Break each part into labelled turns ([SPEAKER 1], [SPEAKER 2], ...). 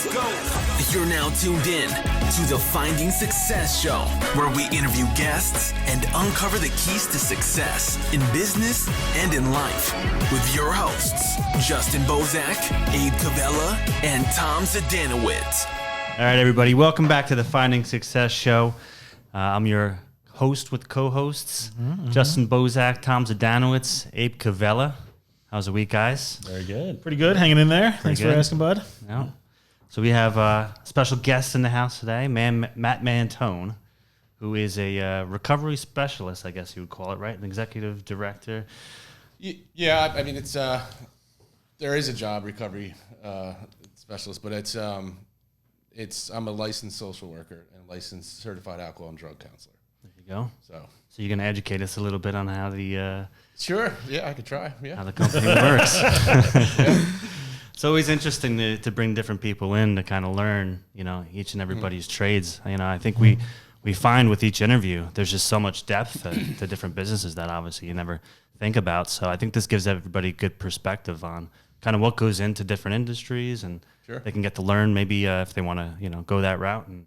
[SPEAKER 1] Let's go. You're now tuned in to the Finding Success Show, where we interview guests and uncover the keys to success in business and in life with your hosts, Justin Bozak, Abe Cavella, and Tom Zadanowitz.
[SPEAKER 2] All right, everybody, welcome back to the Finding Success Show. I'm your host with co-hosts, Justin Bozak, Tom Zadanowitz, Abe Cavella. How's the week, guys?
[SPEAKER 3] Very good.
[SPEAKER 4] Pretty good. Hanging in there. Thanks for asking, bud.
[SPEAKER 2] Yeah. So we have a special guest in the house today, Matt Mantone, who is a recovery specialist, I guess you would call it, right? An executive director.
[SPEAKER 3] Yeah, I mean, it's there is a job, recovery specialist, but I'm a licensed social worker and licensed certified alcohol and drug counselor.
[SPEAKER 2] There you go.
[SPEAKER 3] So
[SPEAKER 2] you're going to educate us a little bit on how the
[SPEAKER 3] sure, yeah, I could try. Yeah,
[SPEAKER 2] how the company works. It's always interesting to bring different people in to kind of learn, each and everybody's trades. I think we find with each interview, there's just so much depth to different businesses that obviously you never think about. So I think this gives everybody good perspective on kind of what goes into different industries, and they can get to learn maybe if they want to, go that route and,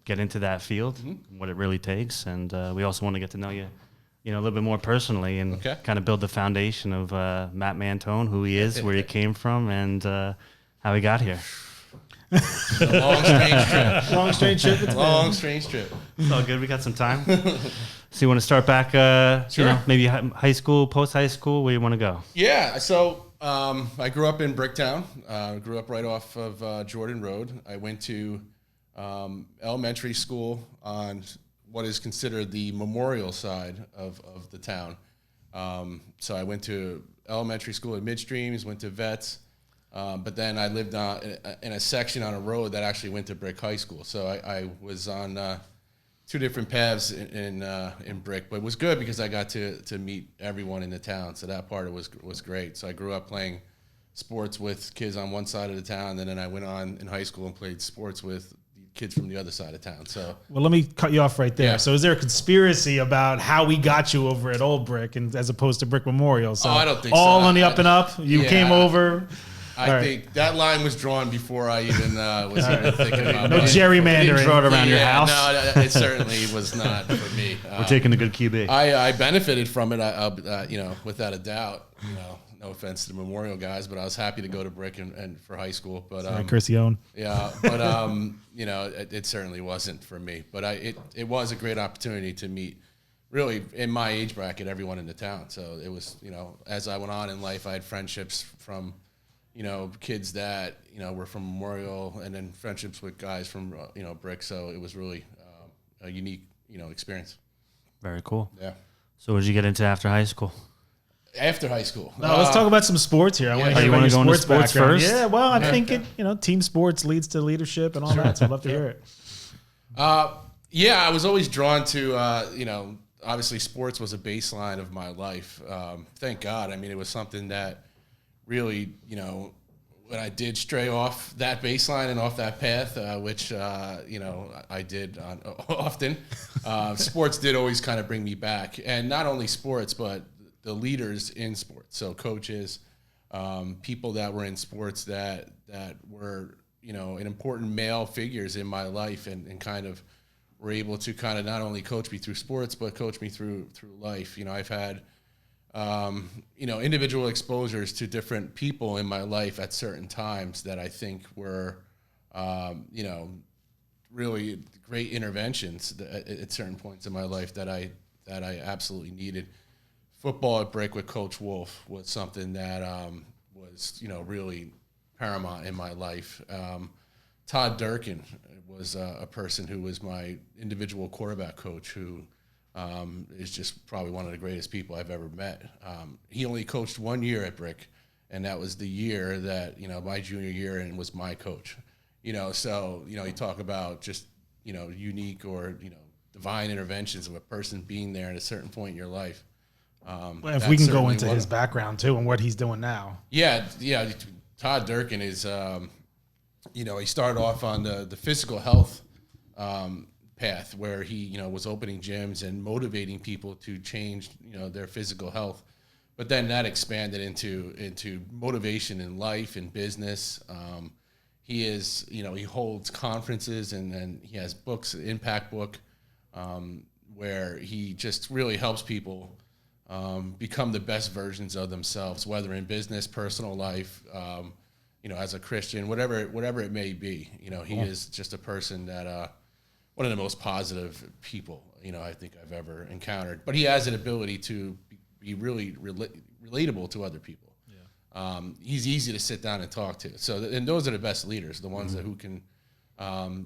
[SPEAKER 2] get into that field, what it really takes. And we also want to get to know you, a little bit more personally and kind of build the foundation of Matt Mantone, who he is, where he came from, and how he got here.
[SPEAKER 3] It's a long, strange trip.
[SPEAKER 4] Long, strange trip.
[SPEAKER 2] It's all good. We got some time. So you want to start back, maybe high school, post-high school? Where you want to go?
[SPEAKER 3] Yeah, so I grew up in Bricktown. Grew up right off of Jordan Road. I went to elementary school on what is considered the memorial side of the town. So I went to elementary school at Midstreams, went to Vets, but then I lived in a section on a road that actually went to Brick High School. So I was on two different paths in Brick, but it was good because I got to meet everyone in the town. So that part was great. So I grew up playing sports with kids on one side of the town, and then I went on in high school and played sports with kids from the other side of town. So,
[SPEAKER 4] well, let me cut you off right there.
[SPEAKER 3] Yeah.
[SPEAKER 4] So, is there a conspiracy about how we got you over at Old Brick, and as opposed to Brick Memorial? So,
[SPEAKER 3] I don't think
[SPEAKER 4] all
[SPEAKER 3] so.
[SPEAKER 4] on the up and up. You came over.
[SPEAKER 3] I think that line was drawn before I even was even thinking about
[SPEAKER 4] no gerrymandering.
[SPEAKER 2] You didn't draw it around your house.
[SPEAKER 3] No, it certainly was not for me.
[SPEAKER 2] We're taking a good QB.
[SPEAKER 3] I benefited from it. Without a doubt. No offense to the Memorial guys, but I was happy to go to Brick and for high school. But
[SPEAKER 4] Crissione.
[SPEAKER 3] Yeah, but it certainly wasn't for me. But it was a great opportunity to meet, really in my age bracket, everyone in the town. So it was, as I went on in life, I had friendships from, kids that were from Memorial, and then friendships with guys from Brick. So it was really a unique experience.
[SPEAKER 2] Very cool.
[SPEAKER 3] Yeah.
[SPEAKER 2] So what did you get into after high school?
[SPEAKER 3] After high school.
[SPEAKER 4] No, let's talk about some sports here. I want to hear about your
[SPEAKER 2] go into
[SPEAKER 4] sports
[SPEAKER 2] sports
[SPEAKER 4] background.
[SPEAKER 2] first?
[SPEAKER 4] Yeah, well, I think team sports leads to leadership and all that. So I'd love to hear it.
[SPEAKER 3] Yeah, I was always drawn to obviously sports was a baseline of my life. Thank God. I mean, it was something that really, when I did stray off that baseline and off that path, which I did often, sports did always kind of bring me back. And not only sports, but the leaders in sports, so coaches, people that were in sports that were important male figures in my life, and kind of were able to kind of not only coach me through sports but coach me through life. I've had individual exposures to different people in my life at certain times that I think were really great interventions at certain points in my life that I absolutely needed. Football at Brick with Coach Wolf was something that was, really paramount in my life. Todd Durkin was a person who was my individual quarterback coach, who is just probably one of the greatest people I've ever met. He only coached 1 year at Brick, and that was the year that, my junior year, and was my coach. So, you talk about just, unique or, divine interventions of a person being there at a certain point in your life.
[SPEAKER 4] Well, if we can go into his background too and what he's doing now.
[SPEAKER 3] Yeah. Todd Durkin is, he started off on the physical health path where he, was opening gyms and motivating people to change, their physical health. But then that expanded into motivation in life and business. he is, he holds conferences and he has books, Impact Book, where he just really helps people become the best versions of themselves, whether in business, personal life, as a Christian, whatever it may be. He is just a person that one of the most positive people, I think I've ever encountered. But he has an ability to be really relatable to other people. He's easy to sit down and talk to. So, and those are the best leaders, the ones who can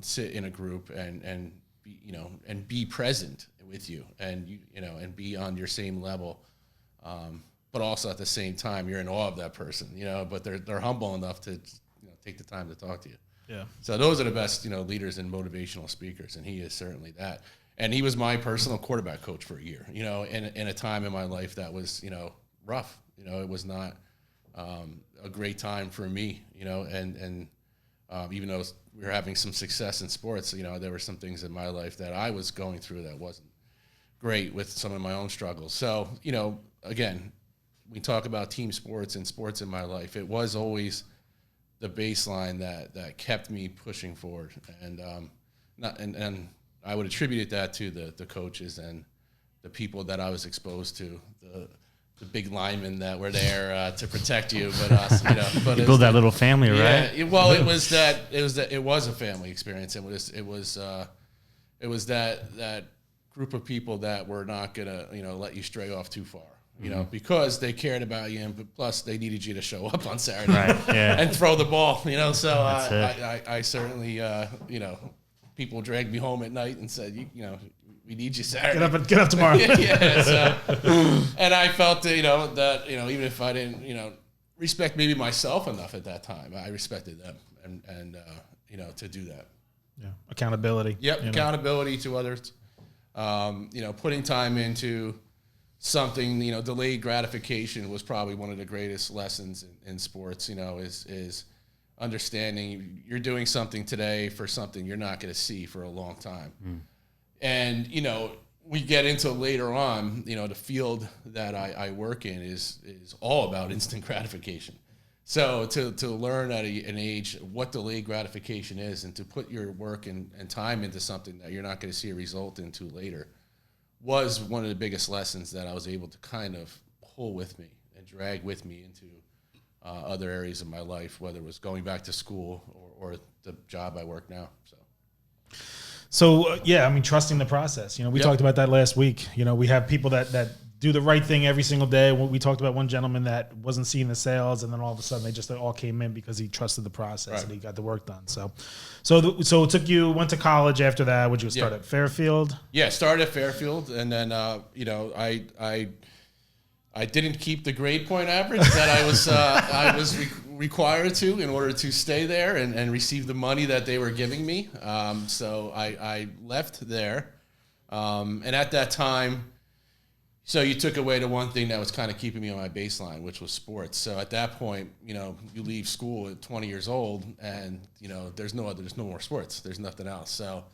[SPEAKER 3] sit in a group and be, and be present with you, and and be on your same level. But also at the same time, you're in awe of that person. But they're humble enough to take the time to talk to you.
[SPEAKER 4] Yeah.
[SPEAKER 3] So those are the best leaders and motivational speakers, and he is certainly that. And he was my personal quarterback coach for a year. In a time in my life that was rough. It was not a great time for me, and even though we were having some success in sports, there were some things in my life that I was going through that wasn't great with some of my own struggles. So, again, we talk about team sports and sports in my life. It was always the baseline that kept me pushing forward, and I would attribute that to the coaches and the people that I was exposed to, the big linemen that were there to protect you, but us, But
[SPEAKER 2] you build that little family, right?
[SPEAKER 3] Yeah. Well, it was a family experience. It was that group of people that were not gonna let you stray off too far, because they cared about you, and plus they needed you to show up on Saturday and throw the ball, So I certainly people dragged me home at night and said, we need you Saturday.
[SPEAKER 4] Get up tomorrow.
[SPEAKER 3] And I felt that even if I didn't respect maybe myself enough at that time, I respected them and to do that.
[SPEAKER 4] Yeah, accountability.
[SPEAKER 3] Yep, accountability to others. Putting time into something. Delayed gratification was probably one of the greatest lessons in sports. Is understanding you're doing something today for something you're not going to see for a long time. And, we get into later on, the field that I work in is all about instant gratification. So to learn at an age what delayed gratification is, and to put your work and time into something that you're not going to see a result into later, was one of the biggest lessons that I was able to kind of pull with me and drag with me into other areas of my life, whether it was going back to school or the job I work now.
[SPEAKER 4] So trusting the process. We talked about that last week. We have people that do the right thing every single day. We talked about one gentleman that wasn't seeing the sales, and then all of a sudden they just all came in because he trusted the process and he got the work done. So it took you, went to college after that. Would you start at Fairfield?
[SPEAKER 3] Yeah, started at Fairfield, and then I didn't keep the grade point average that I was required to in order to stay there and receive the money that they were giving me. So I left there. And at that time, so you took away the one thing that was kind of keeping me on my baseline, which was sports. So at that point, you leave school at 20 years old and, there's no more sports. There's nothing else. So,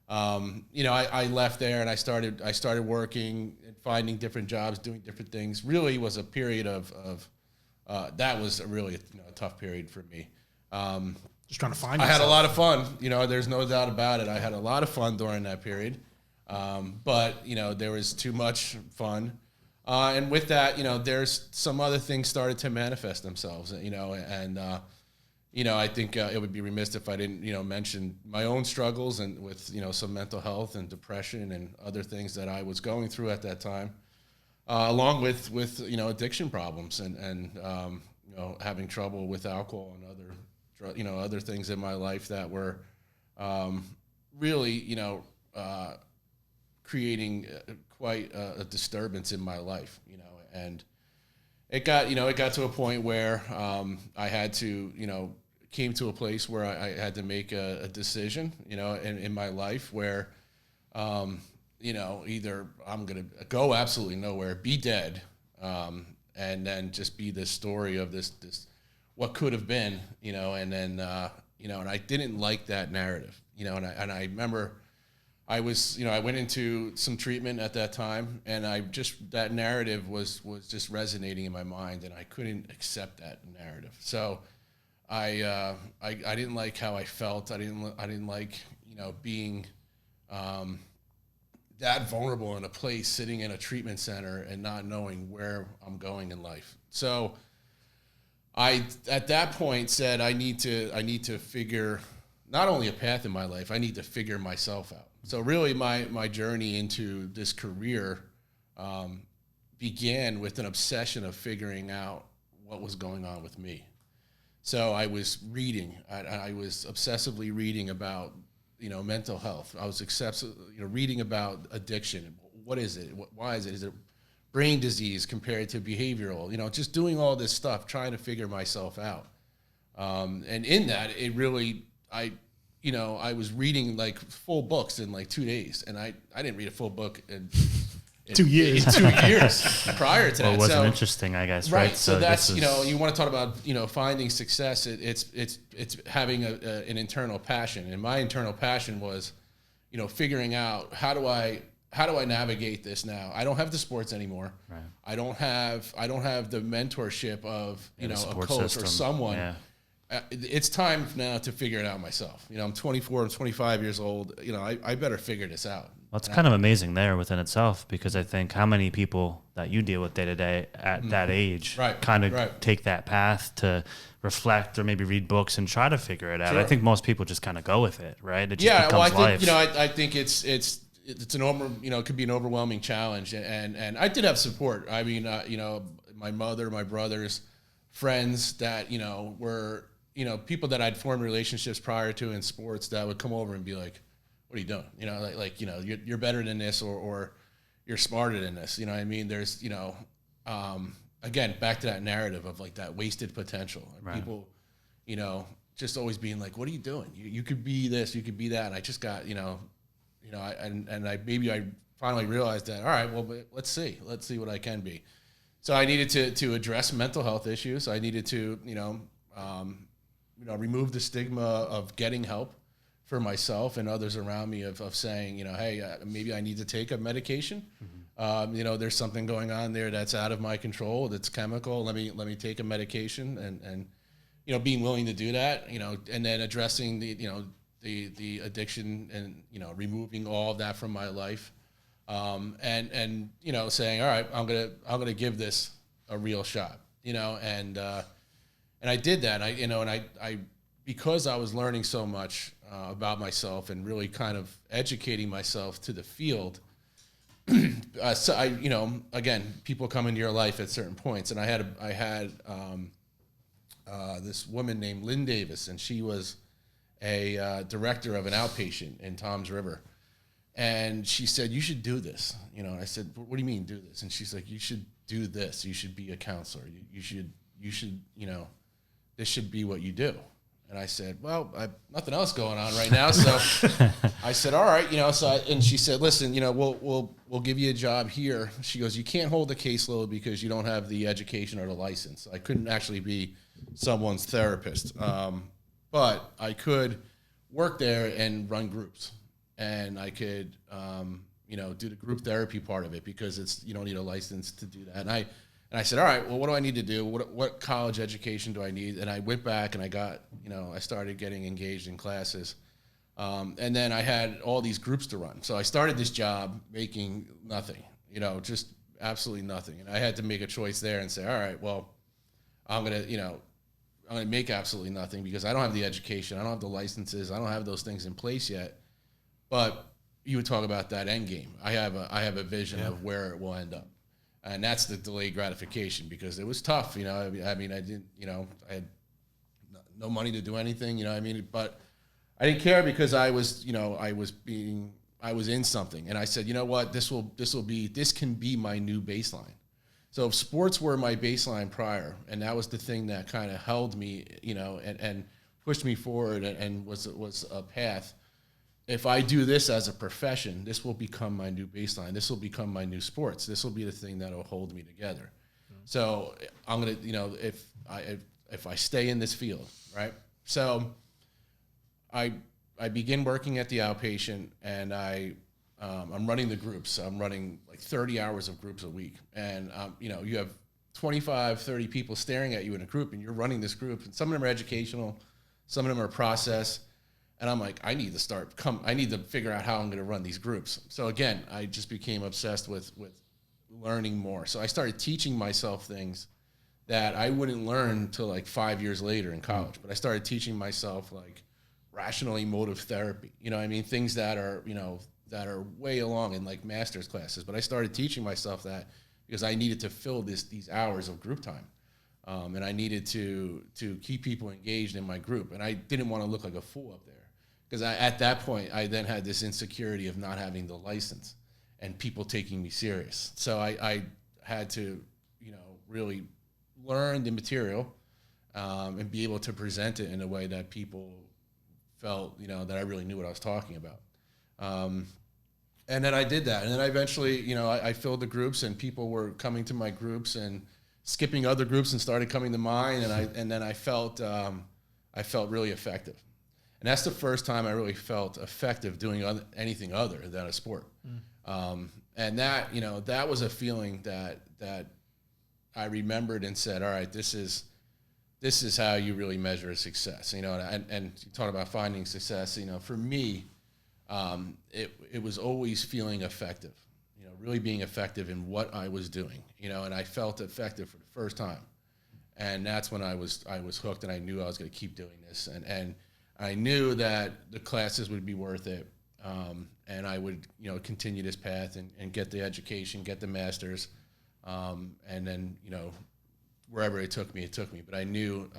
[SPEAKER 3] I left there and I started working and finding different jobs, doing different things. Really was a period of that was a really a tough period for me.
[SPEAKER 4] Just trying to find
[SPEAKER 3] yourself. I had a lot of fun. There's no doubt about it. I had a lot of fun during that period. But there was too much fun. And with that, there's some other things started to manifest themselves, and I think it would be remiss if I didn't, mention my own struggles and with, some mental health and depression and other things that I was going through at that time, along with addiction problems and having trouble with alcohol and other things in my life that were really, creating quite a disturbance in my life, and it got to a point where I had to, came to a place where I had to make a decision, in my life where, either I'm going to go absolutely nowhere, be dead, and then just be this story of this what could have been, and then, and I didn't like that narrative, and I remember I was, I went into some treatment at that time, and that narrative was just resonating in my mind, and I couldn't accept that narrative. So I didn't like how I felt. I didn't like, being that vulnerable in a place, sitting in a treatment center and not knowing where I'm going in life. So I, at that point, said I need to figure not only a path in my life, I need to figure myself out. So really my journey into this career began with an obsession of figuring out what was going on with me. So I was reading. I was obsessively reading about, mental health. I was reading about addiction. What is it? Why is it? Is it brain disease compared to behavioral? Just doing all this stuff, trying to figure myself out. And in that, it really, I was reading like full books in like 2 days, and I didn't read a full book in
[SPEAKER 4] 2 years.
[SPEAKER 3] In 2 years prior to that.
[SPEAKER 2] Well, it wasn't interesting, I guess.
[SPEAKER 3] Right. So that's,
[SPEAKER 2] is,
[SPEAKER 3] you want to talk about, finding success. It's having an internal passion. And my internal passion was, figuring out how do I navigate this now? I don't have the sports anymore.
[SPEAKER 2] Right.
[SPEAKER 3] I don't have the mentorship of, a coach
[SPEAKER 2] system.
[SPEAKER 3] or someone.
[SPEAKER 2] Yeah.
[SPEAKER 3] It's time now to figure it out myself. I'm 24, I'm 25 years old. I better figure this out.
[SPEAKER 2] Well, it's kind of amazing there within itself, because I think how many people that you deal with day to day at that age kind of take that path to reflect or maybe read books and try to figure it out.
[SPEAKER 3] Sure.
[SPEAKER 2] I think most people just kind of go with it, right? It just becomes
[SPEAKER 3] life.
[SPEAKER 2] I
[SPEAKER 3] think it's an it could be an overwhelming challenge, and I did have support. I mean, my mother, my brothers, friends that were people that I'd formed relationships prior to in sports that would come over and be like, what are you doing? You're better than this, or you're smarter than this. You know what I mean? There's, again, back to that narrative of like that wasted potential. Right. People, just always being like, what are you doing? You could be this, you could be that. And I just got, I finally realized that, all right, well, let's see what I can be. So I needed to address mental health issues. I needed to, remove the stigma of getting help for myself and others around me of saying, hey, maybe I need to take a medication. Mm-hmm. There's something going on there that's out of my control. That's chemical. Let me take a medication and being willing to do that, and then addressing the addiction and, removing all of that from my life. And saying, all right, I'm going to give this a real shot, and I did that. I because I was learning so much about myself and really kind of educating myself to the field. So again, people come into your life at certain points, and I had this woman named Lynn Davis, and she was a director of an outpatient in Toms River, and she said, "You should do this." I said, "What do you mean do this?" And she's like, "You should do this. You should be a counselor. You should this should be what you do." And I said, well, I have nothing else going on right now. So I said, all right, and she said, listen, we'll give you a job here. She goes, you can't hold a caseload because you don't have the education or the license. I couldn't actually be someone's therapist. But I could work there and run groups, and I could, do the group therapy part of it, because you don't need a license to do that. And I said, all right, well, what do I need to do? What college education do I need? And I went back and I got, I started getting engaged in classes. And then I had all these groups to run. So I started this job making nothing, just absolutely nothing. And I had to make a choice there and say, all right, well, I'm going to make absolutely nothing because I don't have the education. I don't have the licenses. I don't have those things in place yet. But you would talk about that end game. I have a vision of where it will end up. And that's the delayed gratification, because it was tough, I mean, I didn't, I had no money to do anything, but I didn't care because I was, I was in something. And I said, you know what, this can be my new baseline. So if sports were my baseline prior, and that was the thing that kind of held me, and pushed me forward and was a path. If I do this as a profession, this will become my new baseline. This will become my new sports. This will be the thing that will hold me together. Mm-hmm. So I'm going to, if I stay in this field, right? So I begin working at the outpatient, and I'm running the groups. I'm running like 30 hours of groups a week. And, you have 25, 30 people staring at you in a group, and you're running this group, and some of them are educational, some of them are process. And I'm like, I need to figure out how I'm going to run these groups. So again, I just became obsessed with learning more. So I started teaching myself things that I wouldn't learn until like 5 years later in college. But I started teaching myself like rational emotive therapy. You know what I mean? Things that are, that are way along in like master's classes. But I started teaching myself that because I needed to fill these hours of group time. And I needed to keep people engaged in my group. And I didn't want to look like a fool up there. Because at that point, I then had this insecurity of not having the license and people taking me serious. So I had to, really learn the material and be able to present it in a way that people felt, that I really knew what I was talking about. And then I did that. And then I eventually, I filled the groups, and people were coming to my groups and skipping other groups and started coming to mine. And then I felt really effective. And that's the first time I really felt effective doing anything other than a sport. And that, that was a feeling that I remembered and said, all right, this is how you really measure a success. And you talk about finding success, for me, it was always feeling effective, really being effective in what I was doing, and I felt effective for the first time. And that's when I was hooked, and I knew I was going to keep doing this. And I knew that the classes would be worth it, and I would, continue this path and get the education, get the master's, and then, wherever it took me. But I knew,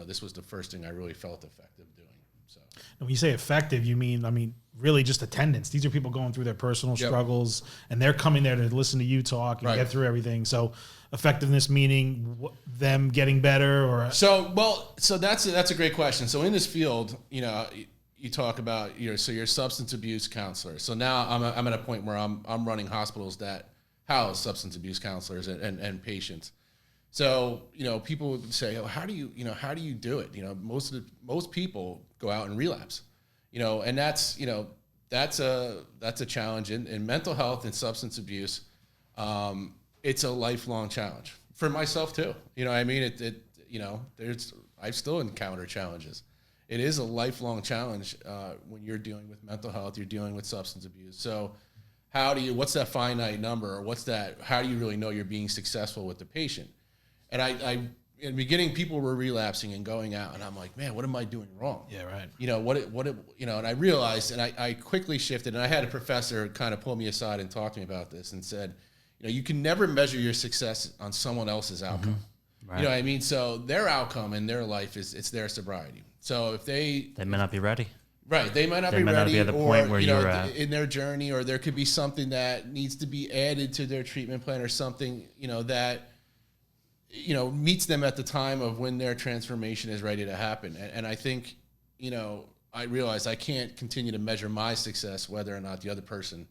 [SPEAKER 3] this was the first thing I really felt effective doing. So,
[SPEAKER 4] and when you say effective, you mean, really just attendance. These are people going through their personal struggles, and they're coming there to listen to you talk and get through everything. So, effectiveness meaning them getting better, or
[SPEAKER 3] so that's a great question. So in this field, you talk about you're a substance abuse counselor. So now I'm at a point where I'm running hospitals that house substance abuse counselors and patients. So people would say, oh, how do you do it? Most people go out and relapse. And that's a challenge in mental health and substance abuse. It's a lifelong challenge for myself too. I've still encountered challenges. It is a lifelong challenge when you're dealing with mental health, you're dealing with substance abuse. So what's that finite number, or how do you really know you're being successful with the patient? And I in the beginning, people were relapsing and going out, and I'm like, man, what am I doing wrong?
[SPEAKER 4] Yeah, right.
[SPEAKER 3] And I realized, and I quickly shifted, and I had a professor kind of pull me aside and talk to me about this and said, you can never measure your success on someone else's outcome. Mm-hmm. Right. You know what I mean? So their outcome in their life it's their sobriety. So if they
[SPEAKER 2] may not be ready.
[SPEAKER 3] Right. They might not be ready, at the point where you're at in their journey, or there could be something that needs to be added to their treatment plan, or something, that, meets them at the time of when their transformation is ready to happen. And I think, I realized I can't continue to measure my success whether or not the other person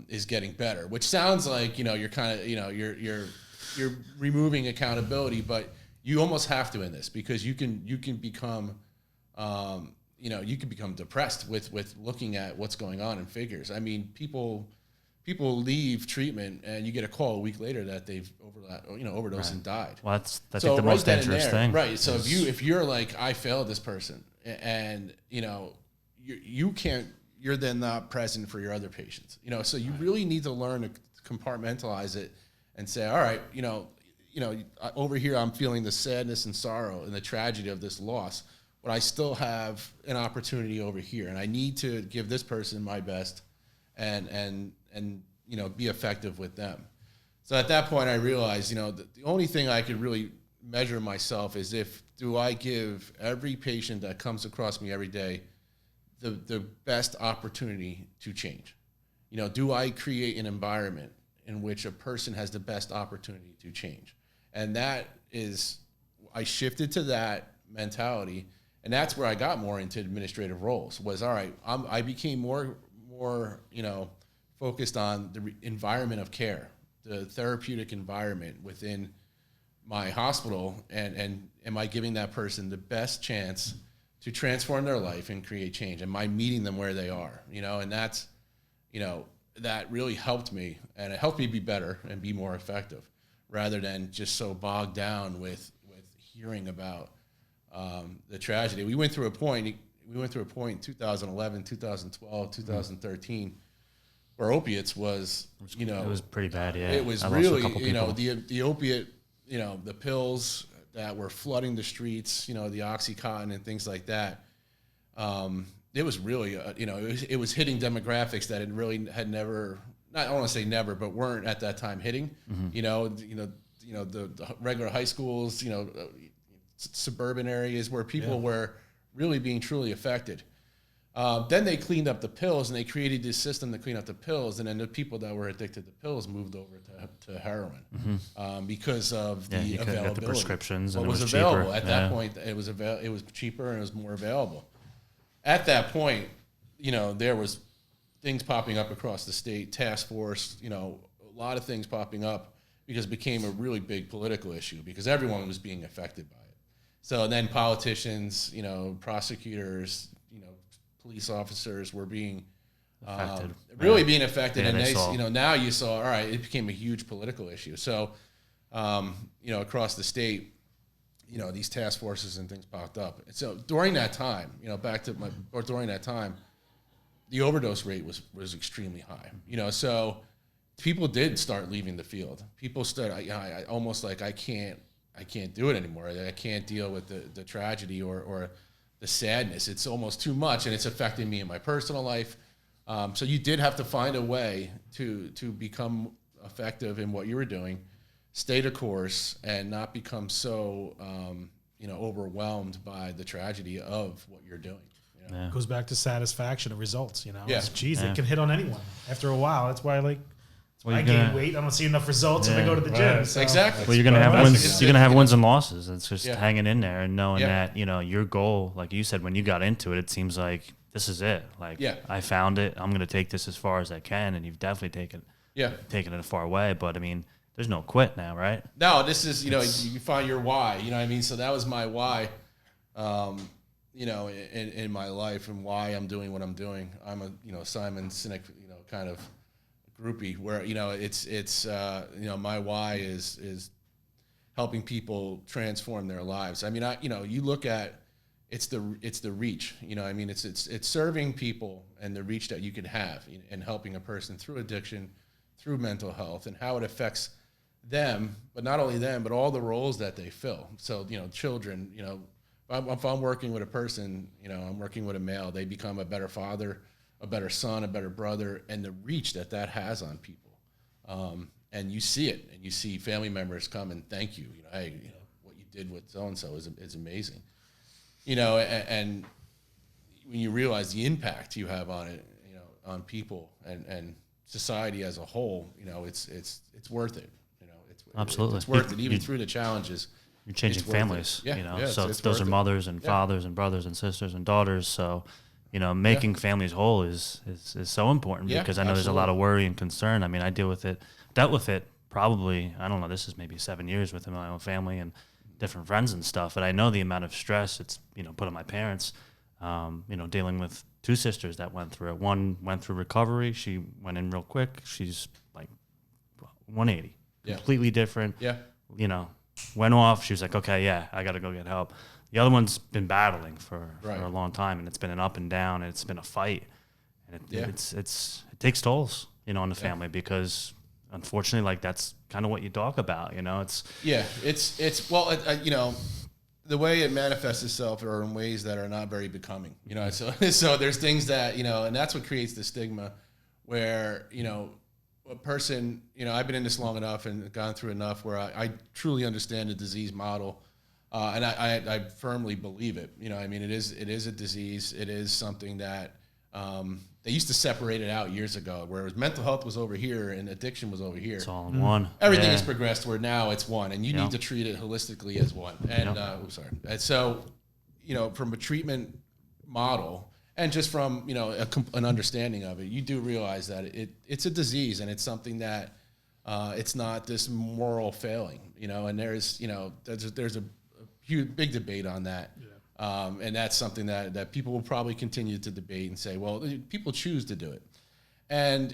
[SPEAKER 3] is getting better, which sounds like, you're kind of, you're removing accountability, but you almost have to in this, because you can become, you can become depressed with looking at what's going on in figures. I mean, people leave treatment and you get a call a week later that they've overdosed and died.
[SPEAKER 2] Well, that's the most dangerous thing.
[SPEAKER 3] Right. So if you're like, I failed this person, and you can't, you're then not present for your other patients. So you really need to learn to compartmentalize it and say, all right, over here I'm feeling the sadness and sorrow and the tragedy of this loss, but I still have an opportunity over here, and I need to give this person my best and be effective with them. So at that point I realized, the only thing I could really measure myself is do I give every patient that comes across me every day the best opportunity to change? Do I create an environment in which a person has the best opportunity to change? And that is, I shifted to that mentality, and that's where I got more into administrative roles. Was all right. I became more focused on the environment of care, the therapeutic environment within my hospital, and am I giving that person the best chance to transform their life and create change? Am I meeting them where they are? And that's, that really helped me, and it helped me be better and be more effective, rather than just so bogged down with hearing about the tragedy. We went through a point in 2011, 2012, 2013 where opiates was, it
[SPEAKER 2] was pretty bad. Yeah,
[SPEAKER 3] it was really, the opiate, the pills that were flooding the streets, the Oxycontin and things like that. It was really, it was hitting demographics that had never, I don't want to say never, but weren't at that time hitting. The regular high schools, suburban areas where people were really being truly affected. Then they cleaned up the pills, and they created this system to clean up the pills, and then the people that were addicted to pills moved over to heroin because of the
[SPEAKER 2] you
[SPEAKER 3] availability.
[SPEAKER 2] Get the prescriptions,
[SPEAKER 3] what
[SPEAKER 2] and it was
[SPEAKER 3] available
[SPEAKER 2] cheaper.
[SPEAKER 3] at that point. It was cheaper and it was more available. At that point, there was things popping up across the state, task force, a lot of things popping up because it became a really big political issue because everyone was being affected by it. So then politicians, prosecutors, police officers were being affected. Being affected. And now you saw, all right, it became a huge political issue. So, across the state, these task forces and things popped up. So during that time, during that time, the overdose rate was extremely high. So people did start leaving the field. People started, I almost like I can't do it anymore. I can't deal with the tragedy or the sadness. It's almost too much, and it's affecting me in my personal life. So you did have to find a way to become effective in what you were doing, stay the course, and not become so overwhelmed by the tragedy of what you're doing.
[SPEAKER 4] It goes back to satisfaction of results.
[SPEAKER 3] Yeah.
[SPEAKER 4] It can hit on anyone after a while. That's why I gain weight. I don't see enough results if I go to the gym. So.
[SPEAKER 3] Exactly.
[SPEAKER 2] Well, you're gonna have wins. You're gonna have wins and losses. It's just hanging in there and knowing that your goal, like you said, when you got into it, it seems like this is it. Like I found it. I'm gonna take this as far as I can, and you've definitely taken it a far way. But I mean, there's no quit now, right?
[SPEAKER 3] No, this is you find your why. You know what I mean? So that was my why. In my life and why I'm doing what I'm doing. I'm a Simon Sinek kind of groupie where it's my why is helping people transform their lives. I mean, you look at it's the reach. It's serving people and the reach that you can have and helping a person through addiction, through mental health, and how it affects them, but not only them, but all the roles that they fill. So children, if I'm working with a person, I'm working with a male, they become a better father, a better son, a better brother, and the reach that has on people. And you see it, and you see family members come and thank you. Hey, what you did with so-and-so is amazing. And when you realize the impact you have on it, on people and society as a whole, it's worth it.
[SPEAKER 2] Absolutely.
[SPEAKER 3] It's worth it, even through the challenges.
[SPEAKER 2] You're changing families, so those are mothers and fathers and brothers and sisters and daughters. So, making families whole is so important because I know there's a lot of worry and concern. I mean, I dealt with it probably, I don't know, this is maybe 7 years within my own family and different friends and stuff. But I know the amount of stress it's, put on my parents, dealing with two sisters that went through it. One went through recovery. She went in real quick. She's like 180, completely different. Yeah. Went off. She was like, okay, I got to go get help. The other one's been battling for a long time, and it's been an up and down, and it's been a fight. And it takes tolls, on the family because, unfortunately, like that's kind of what you talk about, It's the way it manifests itself are in ways that are not very becoming, So there's things that and that's what creates the stigma, where a person, I've been in this long enough and gone through enough where I truly understand the disease model, and I firmly believe it. It is a disease. It is something that they used to separate it out years ago, whereas mental health was over here and addiction was over here. It's all in one.
[SPEAKER 3] Everything has progressed where now it's one, and you need to treat it holistically as one. And And so, from a treatment model. And just from an understanding of it, you do realize that it's a disease, and it's something that it's not this moral failing, And there's a huge big debate on that, and that's something that people will probably continue to debate and say, well, people choose to do it, and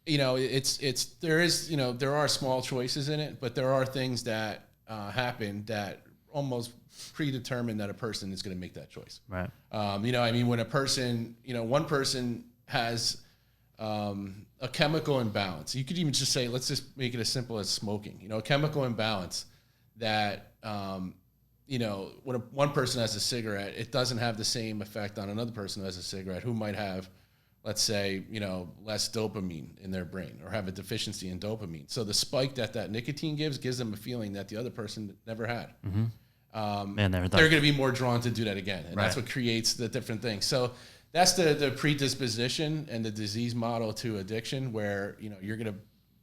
[SPEAKER 3] there are small choices in it, but there are things that happen that almost predetermine that a person is going to make that choice.
[SPEAKER 2] Right.
[SPEAKER 3] When a person, one person has a chemical imbalance, you could even just say, let's just make it as simple as smoking. A chemical imbalance that, when one person has a cigarette, it doesn't have the same effect on another person who has a cigarette who might have, let's say, less dopamine in their brain or have a deficiency in dopamine. So the spike that nicotine gives them a feeling that the other person never had.
[SPEAKER 2] Mm-hmm.
[SPEAKER 3] They're going to be more drawn to do that again. And that's what creates the different things. So that's the predisposition and the disease model to addiction, where,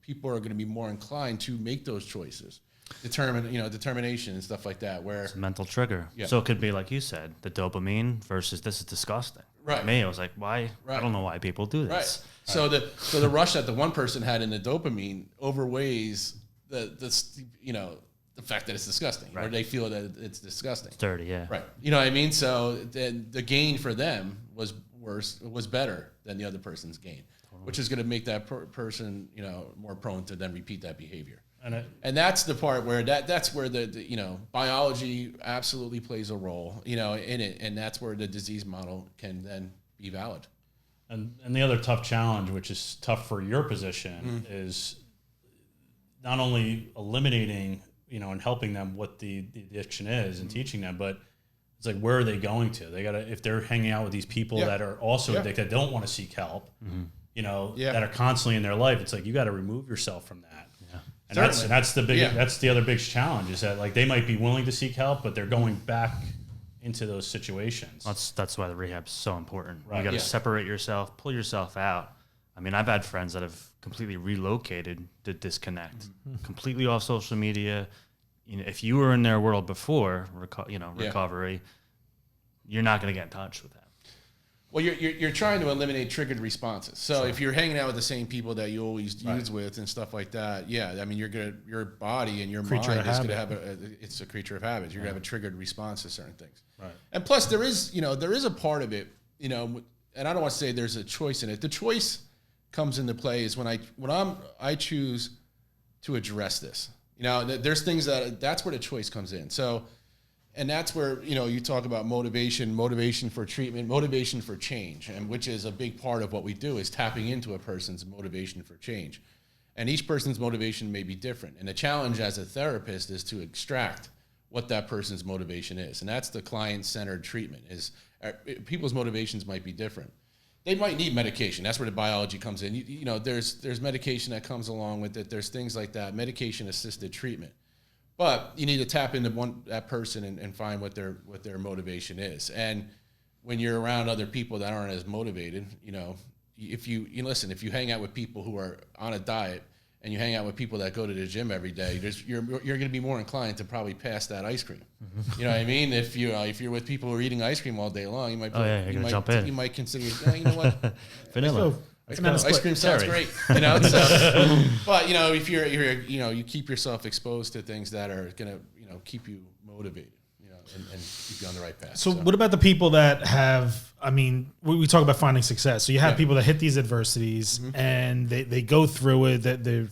[SPEAKER 3] people are going to be more inclined to make those choices. Determination and stuff like that, where
[SPEAKER 2] it's a mental trigger.
[SPEAKER 3] Yeah.
[SPEAKER 2] So it could be, like you said, the dopamine versus this is disgusting.
[SPEAKER 3] Right.
[SPEAKER 2] For me, I was like, why?
[SPEAKER 3] Right.
[SPEAKER 2] I don't know why people do this.
[SPEAKER 3] Right. So the rush that the one person had in the dopamine overweighs the fact that it's disgusting, or they feel that it's disgusting.
[SPEAKER 2] It's dirty, yeah.
[SPEAKER 3] Right. You know what I mean? So then the gain for them was better than the other person's gain, which is going to make that person, more prone to then repeat that behavior. And that's the part where that's where the biology absolutely plays a role, in it, and that's where the disease model can then be valid.
[SPEAKER 5] And the other tough challenge, which is tough for your position, is not only eliminating, and helping them what the addiction is and teaching them, but it's like, where are they going to? They gotta, if they're hanging out with these people that are also addicted, that don't want to seek help, that are constantly in their life, it's like, you got to remove yourself from that. And that's the big that's the other big challenge, is that, like, they might be willing to seek help, but they're going back into those situations.
[SPEAKER 2] That's why the rehab's so important.
[SPEAKER 5] Right.
[SPEAKER 2] You got to separate yourself, pull yourself out. I mean, I've had friends that have completely relocated to disconnect, completely off social media. If you were in their world before recovery, you're not going to get in touch with them.
[SPEAKER 3] Well, you're trying to eliminate triggered responses. So if you're hanging out with the same people that you always use with and stuff like that, your body and your mind is going to have it's a creature of habit. You're going to have a triggered response to certain things. Right. And plus, there is a part of it, and I don't want to say there's a choice in it. The choice comes into play is when I choose to address this. There's things that's where the choice comes in. So. And that's where, you talk about motivation for treatment, motivation for change, and which is a big part of what we do, is tapping into a person's motivation for change. And each person's motivation may be different. And the challenge as a therapist is to extract what that person's motivation is. And that's the client-centered treatment, is people's motivations might be different. They might need medication. That's where the biology comes in. There's medication that comes along with it. There's things like that, medication-assisted treatment. But you need to tap into that person and find what their motivation is. And when you're around other people that aren't as motivated, if you hang out with people who are on a diet and you hang out with people that go to the gym every day, you're going to be more inclined to probably pass that ice cream. You know what I mean? If you're with people who are eating ice cream all day long, you might
[SPEAKER 2] jump in.
[SPEAKER 3] You might consider, you know what,
[SPEAKER 2] vanilla.
[SPEAKER 3] Ice cream sounds great, So, but if you're you keep yourself exposed to things that are gonna keep you motivated, and keep you on the right path.
[SPEAKER 4] So what about the people that have? I mean, we talk about finding success. So you have people that hit these adversities and they go through it. That they're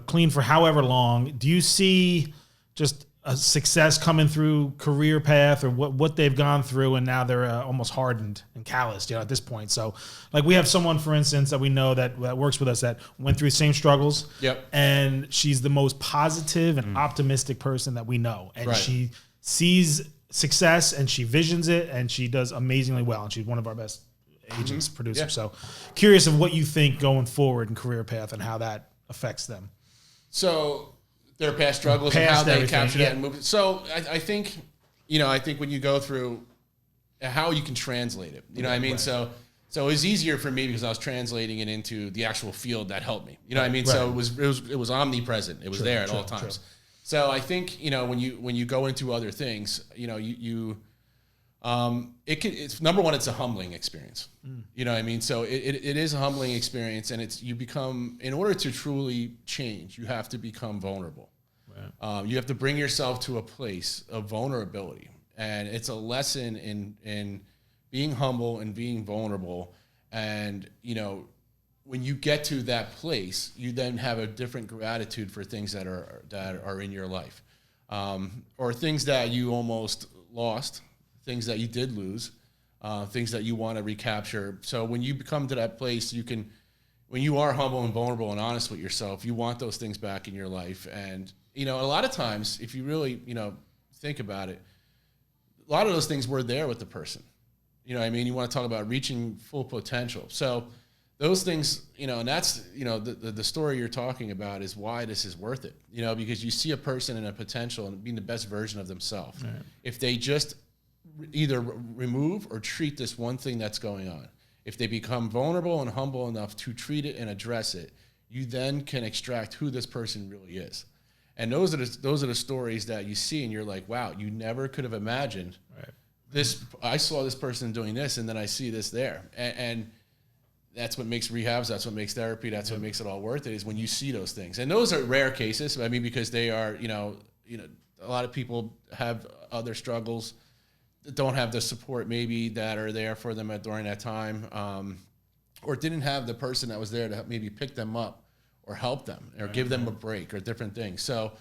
[SPEAKER 4] clean for however long. Do you see just a success coming through career path, or what they've gone through, and now they're almost hardened and calloused, at this point? So, like, we have someone, for instance, that we know that works with us that went through the same struggles.
[SPEAKER 3] Yep.
[SPEAKER 4] And she's the most positive and optimistic person that we know, and she sees success and she visions it, and she does amazingly well. And she's one of our best agents, producers. Yeah. So, curious of what you think going forward in career path and how that affects them.
[SPEAKER 3] So. Their past struggles and how they capture that and move it. So I think when you go through how you can translate it, what I mean? Right. So it was easier for me because I was translating it into the actual field that helped me. You know what I mean? Right. So it was omnipresent. It was there at all times. So I think, when you go into other things, it's number one, it's a humbling experience. You know what I mean? So it is a humbling experience, and you become, in order to truly change, you have to become vulnerable. Right. You have to bring yourself to a place of vulnerability, and it's a lesson in being humble and being vulnerable, and when you get to that place, you then have a different gratitude for things that are in your life, or things that you almost lost, things that you did lose, things that you want to recapture. So when you come to that place, when you are humble and vulnerable and honest with yourself, you want those things back in your life. And, a lot of times, if you really, think about it, a lot of those things were there with the person. You know what I mean? You want to talk about reaching full potential. So those things, and that's, the story you're talking about is why this is worth it, because you see a person in a potential and being the best version of themselves. Right. If they just either remove or treat this one thing that's going on, if they become vulnerable and humble enough to treat it and address it, you then can extract who this person really is. And those are the stories that you see, and you're like, wow, you never could have imagined this. I saw this person doing this, and then I see this there, and that's what makes rehabs. That's what makes therapy. That's what makes it all worth it. Is when you see those things, and those are rare cases. I mean, because they are, a lot of people have other struggles that don't have the support maybe that are there for them during that time, or didn't have the person that was there to maybe pick them up or help them or give them a break or different things. So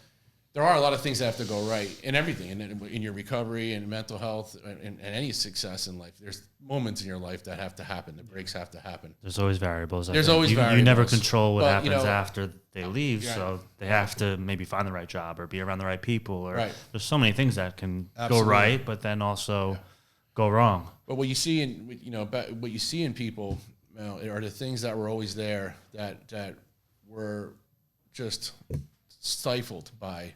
[SPEAKER 3] there are a lot of things that have to go right in everything, in your recovery and mental health and any success in life. There's moments in your life that have to happen. The breaks have to happen.
[SPEAKER 2] There's always variables.
[SPEAKER 3] There's always variables.
[SPEAKER 2] You never control what happens after they leave,
[SPEAKER 3] yeah.
[SPEAKER 2] so they have to maybe find the right job or be around the right people. Or there's so many things that can
[SPEAKER 3] Absolutely.
[SPEAKER 2] go right, but then also go wrong.
[SPEAKER 3] But what you see in people, are the things that were always there that were just stifled by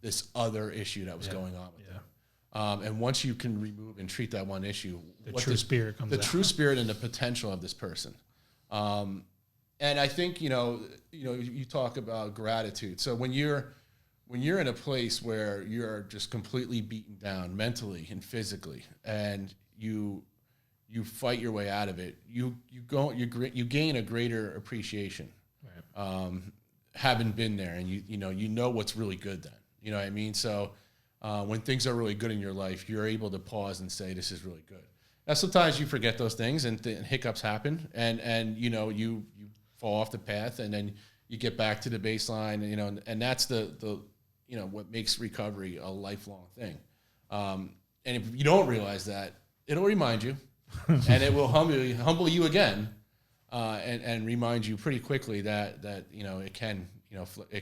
[SPEAKER 3] this other issue that was going on with them. And once you can remove and treat that one issue,
[SPEAKER 4] the true spirit comes out.
[SPEAKER 3] The true spirit and the potential of this person. And I think, you talk about gratitude. So when you're in a place where you're just completely beaten down mentally and physically, and you fight your way out of it, you gain a greater appreciation. Right. Having been there, and you know what's really good then. You know what I mean? So when things are really good in your life, you're able to pause and say, this is really good. Now, sometimes you forget those things and hiccups happen, and you fall off the path, and then you get back to the baseline, and that's the what makes recovery a lifelong thing. And if you don't realize that, it'll remind you, and it will humble you again. And remind you pretty quickly that it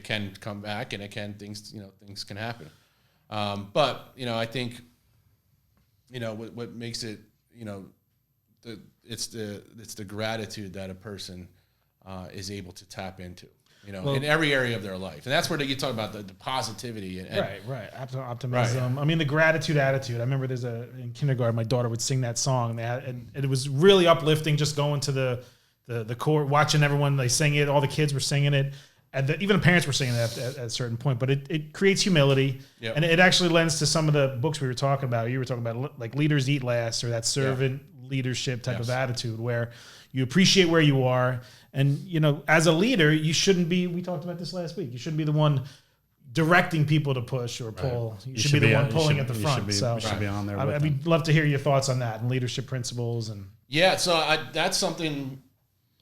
[SPEAKER 3] can come back, and things can happen. But I think what makes it it's the gratitude that a person is able to tap into in every area of their life, and that's where you talk about the positivity and
[SPEAKER 4] right optimism. Right. I mean, the gratitude attitude. I remember in kindergarten, my daughter would sing that song, and it was really uplifting. Just going to the court, watching everyone, they sing it. All the kids were singing it, and even the parents were singing it at a certain point. But it creates humility, and it actually lends to some of the books we were talking about. You were talking about like Leaders Eat Last, or that servant leadership type of attitude, where you appreciate where you are, and as a leader, you shouldn't be. We talked about this last week. You shouldn't be the one directing people to push or pull. Right. You should be the one pulling at the front. You should be on there. I'd love to hear your thoughts on that and leadership principles and. Yeah,
[SPEAKER 3] so that's something.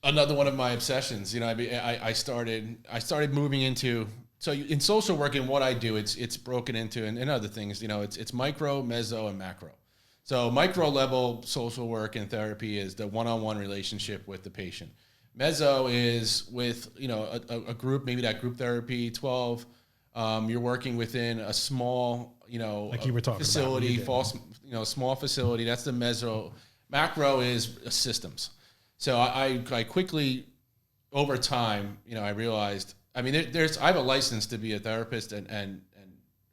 [SPEAKER 3] Another one of my obsessions, I started moving into, so in social work and what I do, it's broken into, and other things, it's micro, meso, and macro. So micro level social work and therapy is the one-on-one relationship with the patient. Meso is with, a group, maybe that group therapy, 12, you're working within a small,
[SPEAKER 4] like you were talking
[SPEAKER 3] facility, small facility. That's the meso. Macro is systems. So I quickly, over time, I realized, I have a license to be a therapist and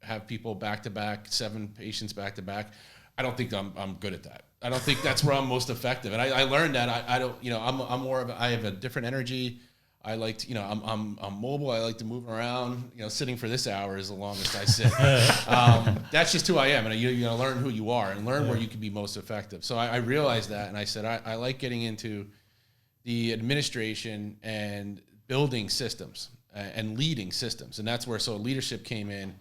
[SPEAKER 3] have people back to back, 7 patients back to back. I don't think I'm good at that. I don't think that's where I'm most effective. And I learned that I don't, I'm more of I have a different energy. I like to, I'm mobile. I like to move around. Sitting for this hour is the longest I sit. That's just who I am. And you learn who you are and learn where you can be most effective. So I realized that, and I said I like getting into the administration and building systems and leading systems, and that's where leadership came in.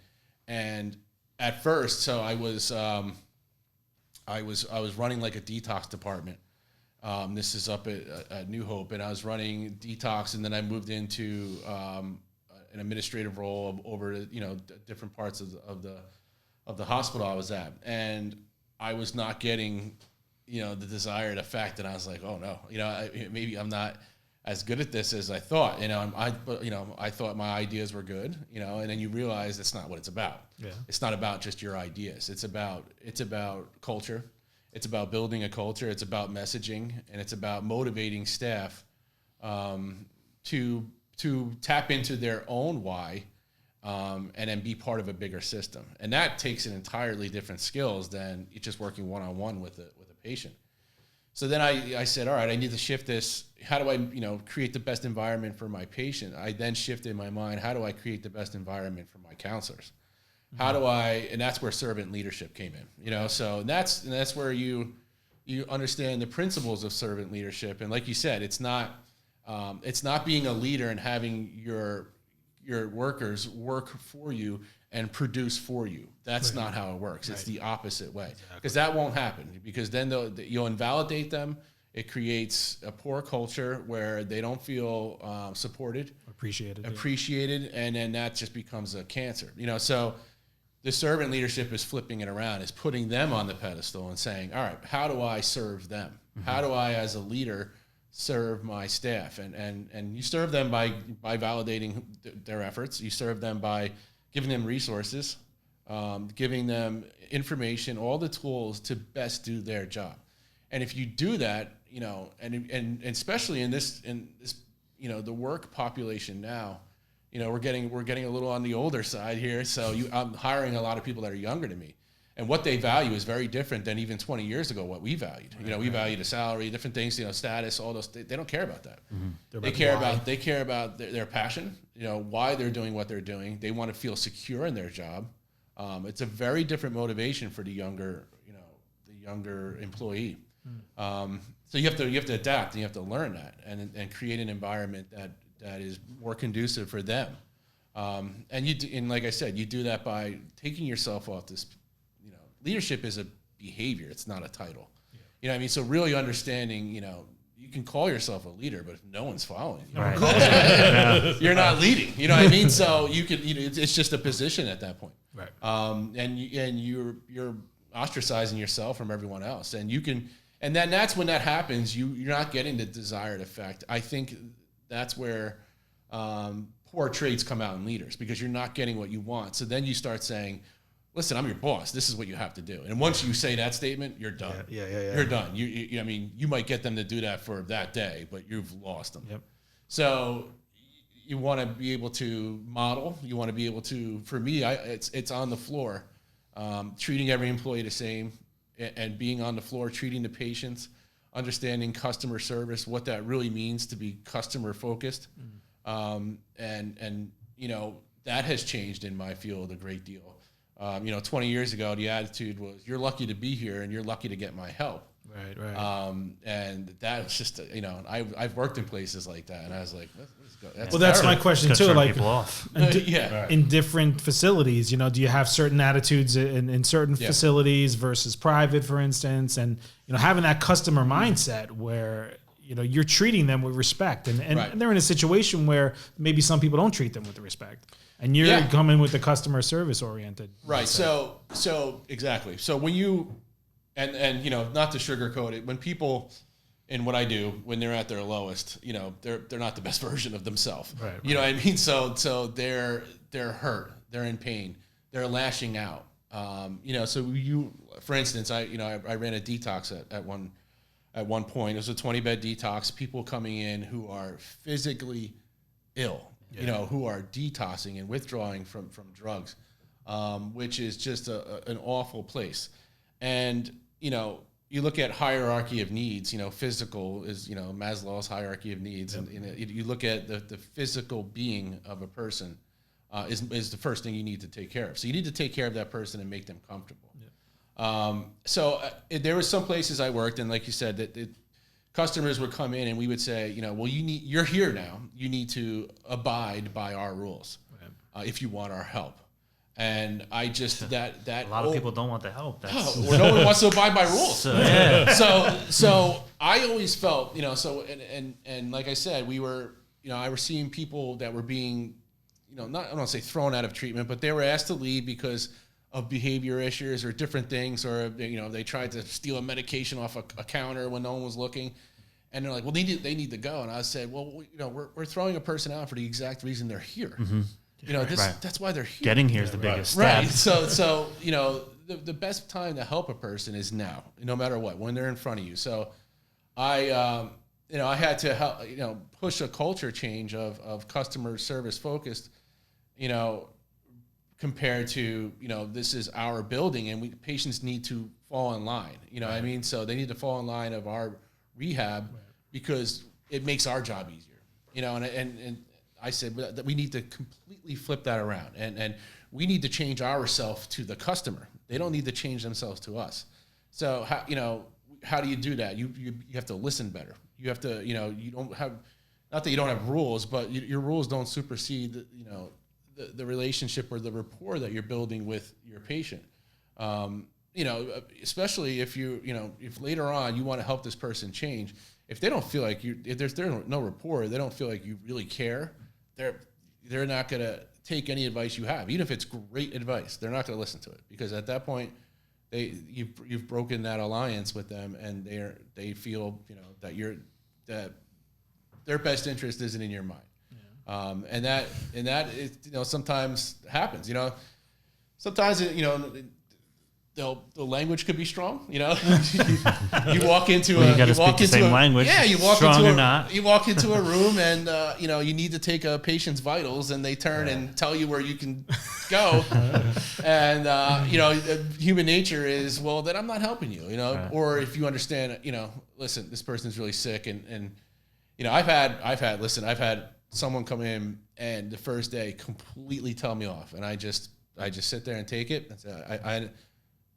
[SPEAKER 3] And at first, I was running like a detox department This is up at New Hope, and I was running detox, and then I moved into an administrative role over different parts of the hospital I was at, and I was not getting the desired effect, and I was like, oh no, maybe I'm not as good at this as I thought. I thought my ideas were good, and then you realize that's not what it's about. Yeah. It's not about just your ideas. It's about culture. It's about building a culture. It's about messaging, and it's about motivating staff to tap into their own why, and then be part of a bigger system. And that takes an entirely different skills than just working one-on-one with a patient. So then I said, all right, I need to shift this. How do I, create the best environment for my patient? I then shifted in my mind, how do I create the best environment for my counselors? How do I, and that's where servant leadership came in, so that's where you understand the principles of servant leadership. And like you said, it's not being a leader and having your workers work for you and produce for you. That's not how it works. It's the opposite way, because that won't happen, because then you'll invalidate them. It creates a poor culture where they don't feel supported, appreciated, and then that just becomes a cancer. So the servant leadership is flipping it around, is putting them on the pedestal and saying, all right, how do I serve them? Mm-hmm. How do I, as a leader, serve my staff? And you serve them by validating their efforts. You serve them by giving them resources, giving them information, all the tools to best do their job. And if you do that, and especially in this, the work population now, we're getting a little on the older side here. So I'm hiring a lot of people that are younger than me, and what they value is very different than even 20 years ago what we valued. We valued a salary, different things, status, all those. They don't care about that. Mm-hmm. They care about their passion. Why they're doing what they're doing. They want to feel secure in their job. It's a very different motivation for the younger employee. So you have to adapt, and you have to learn that, and create an environment that is more conducive for them. And like I said, you do that by taking yourself off this. Leadership is a behavior; it's not a title. Yeah. So really understanding, you can call yourself a leader, but if no one's following you, you're not leading. You know what I mean? So you could, it's just a position at that point. Right. And you're ostracizing yourself from everyone else, and then that's when that happens. You're not getting the desired effect. I think that's where poor traits come out in leaders, because you're not getting what you want. So then you start saying, listen, I'm your boss. This is what you have to do. And once you say that statement, you're done. Yeah. You're done. You might get them to do that for that day, but you've lost them. Yep. So you want to be able to model. You want to be able to, for me, it's on the floor, treating every employee the same, and being on the floor, treating the patients, understanding customer service, what that really means to be customer focused. And that has changed in my field a great deal. 20 years ago, the attitude was, you're lucky to be here and you're lucky to get my help. Right. And that was just, I've worked in places like that, and I was like, let's go.
[SPEAKER 4] That's my question too. Like,
[SPEAKER 2] people off.
[SPEAKER 4] In different facilities, do you have certain attitudes in certain facilities versus private, for instance, and having that customer mindset where you're treating them with respect, and they're in a situation where maybe some people don't treat them with the respect. And you're coming with the customer service oriented. Right.
[SPEAKER 3] So exactly. So when you, and not to sugarcoat it, when people in what I do, when they're at their lowest, they're not the best version of themselves. Right. You know what I mean? So they're hurt, they're in pain, they're lashing out. So for instance, I ran a detox at one point. It was a 20-bed detox. People coming in who are physically ill. Who are detoxing and withdrawing from drugs, which is just an awful place. And, you look at hierarchy of needs, physical is, Maslow's hierarchy of needs. Yep. And you look at the physical being of a person is the first thing you need to take care of. So you need to take care of that person and make them comfortable. Yep. There were some places I worked, and like you said, that customers would come in and we would say, you're here now. You need to abide by our rules if you want our help. And I just that
[SPEAKER 2] a lot of people don't want the help.
[SPEAKER 3] No one wants to abide by rules. So I always felt, so, and like I said, we were, I was seeing people that were being, I don't want to say thrown out of treatment, but they were asked to leave because of behavior issues or different things, or, they tried to steal a medication off a counter when no one was looking. And they're like, well, they need to go. And I said, well, we're throwing a person out for the exact reason they're here.
[SPEAKER 2] Mm-hmm.
[SPEAKER 3] That's why they're here.
[SPEAKER 2] Getting here is the biggest step.
[SPEAKER 3] Right. So the best time to help a person is now, no matter what, when they're in front of you. So I had to help, push a culture change of customer service focused, compared to, this is our building and patients need to fall in line, what I mean? So they need to fall in line of our rehab because it makes our job easier, and I said that we need to completely flip that around and we need to change ourselves to the customer. They don't need to change themselves to us. So how do you do that? You have to listen better. You have to, you don't have, not that you don't have rules, but your rules don't supersede, the relationship or the rapport that you're building with your patient. Especially if if later on you want to help this person change, if they don't feel like if there's no rapport, they don't feel like you really care, they're not going to take any advice you have, even if it's great advice. They're not going to listen to it because at that point, you've broken that alliance with them, and they feel that their best interest isn't in your mind. Yeah. And that is, sometimes happens. Sometimes the language could be strong. You walk into
[SPEAKER 2] language.
[SPEAKER 3] Yeah, you walk into a room and you need to take a patient's vitals, and they turn and tell you where you can go. And human nature is, well, then I'm not helping you.
[SPEAKER 2] Right.
[SPEAKER 3] Or if you understand, listen, this person's really sick, and I've had someone come in and the first day completely tell me off, and I just sit there and take it. I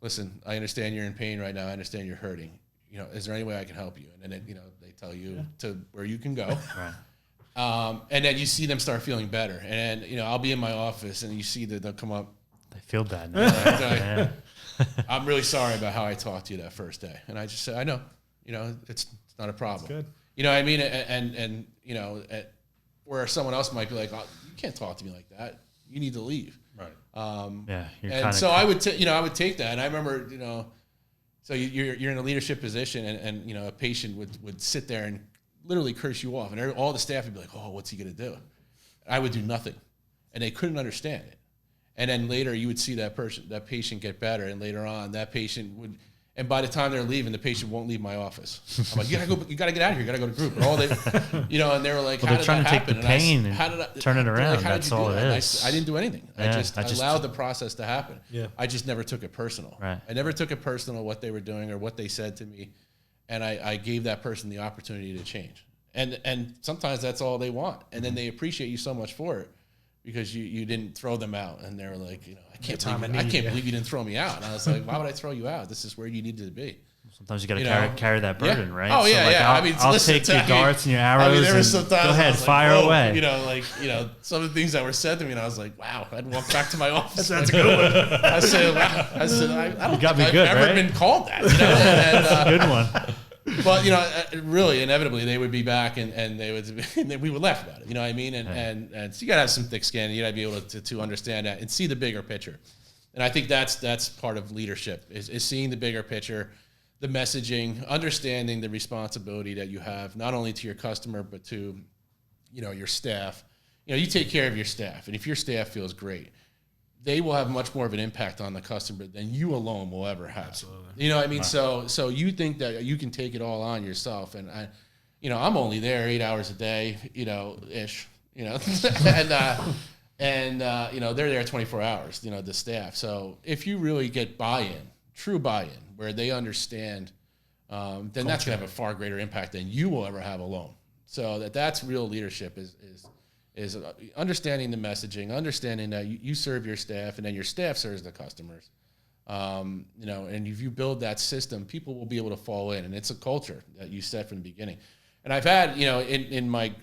[SPEAKER 3] listen, I understand you're in pain right now. I understand you're hurting. Is there any way I can help you? And then, they tell you to where you can go. Right. And then you see them start feeling better. And, I'll be in my office and you see that they'll come up.
[SPEAKER 2] They feel bad now.
[SPEAKER 3] I'm really sorry about how I talked to you that first day. And I just said, I know, it's not a problem.
[SPEAKER 4] That's good.
[SPEAKER 3] You know what I mean? And where someone else might be like, oh, you can't talk to me like that. You need to leave.
[SPEAKER 5] Right.
[SPEAKER 3] And so I would take that. And I remember, so you're in a leadership position, and a patient would sit there and literally curse you off, and all the staff would be like, oh, what's he going to do? I would do nothing, and they couldn't understand it. And then later you would see that patient get better, and later on that patient would. And by the time they're leaving, the patient won't leave my office. I'm like, you gotta get out of here. You gotta go to group. And all they, and they were like,
[SPEAKER 2] well,
[SPEAKER 3] how
[SPEAKER 2] they're trying to take the pain and turn it around.
[SPEAKER 3] Like,
[SPEAKER 2] that's all it is.
[SPEAKER 3] I didn't do anything. I just allowed the process to happen.
[SPEAKER 4] Yeah.
[SPEAKER 3] I just never took it personal.
[SPEAKER 2] Right.
[SPEAKER 3] I never took it personal what they were doing or what they said to me, and I gave that person the opportunity to change. And sometimes that's all they want, and then they appreciate you so much for it. Because you didn't throw them out, and they were like, I can't believe you didn't throw me out. And I was like, why would I throw you out? This is where you needed to be.
[SPEAKER 2] Sometimes you got to carry that burden, right?
[SPEAKER 3] Oh yeah,
[SPEAKER 2] so I'll take your darts and your arrows.
[SPEAKER 3] There were some times
[SPEAKER 2] go ahead, fire away.
[SPEAKER 3] Some of the things that were said to me, and I was like, wow. I'd walk back to my office. That's a good one. I said, wow. I don't think I've ever been called that.
[SPEAKER 2] That's a good one.
[SPEAKER 3] But really, inevitably, they would be back, and they would. We would laugh about it. You know what I mean? And so you got to have some thick skin. You got to be able to understand that and see the bigger picture. And I think that's part of leadership is seeing the bigger picture, the messaging, understanding the responsibility that you have not only to your customer but to, your staff. You take care of your staff, and if your staff feels great, they will have much more of an impact on the customer than you alone will ever have.
[SPEAKER 4] Absolutely.
[SPEAKER 3] You know what I mean? Right. So you think that you can take it all on yourself, and I'm only there 8 hours a day, ish, and they're there 24 hours, the staff. So if you really get true buy-in, where they understand, then that's gonna have a far greater impact than you will ever have alone. So that's real leadership is understanding the messaging, understanding that you serve your staff, and then your staff serves the customers. And if you build that system, people will be able to fall in, and it's a culture that you set from the beginning. And I've had, in my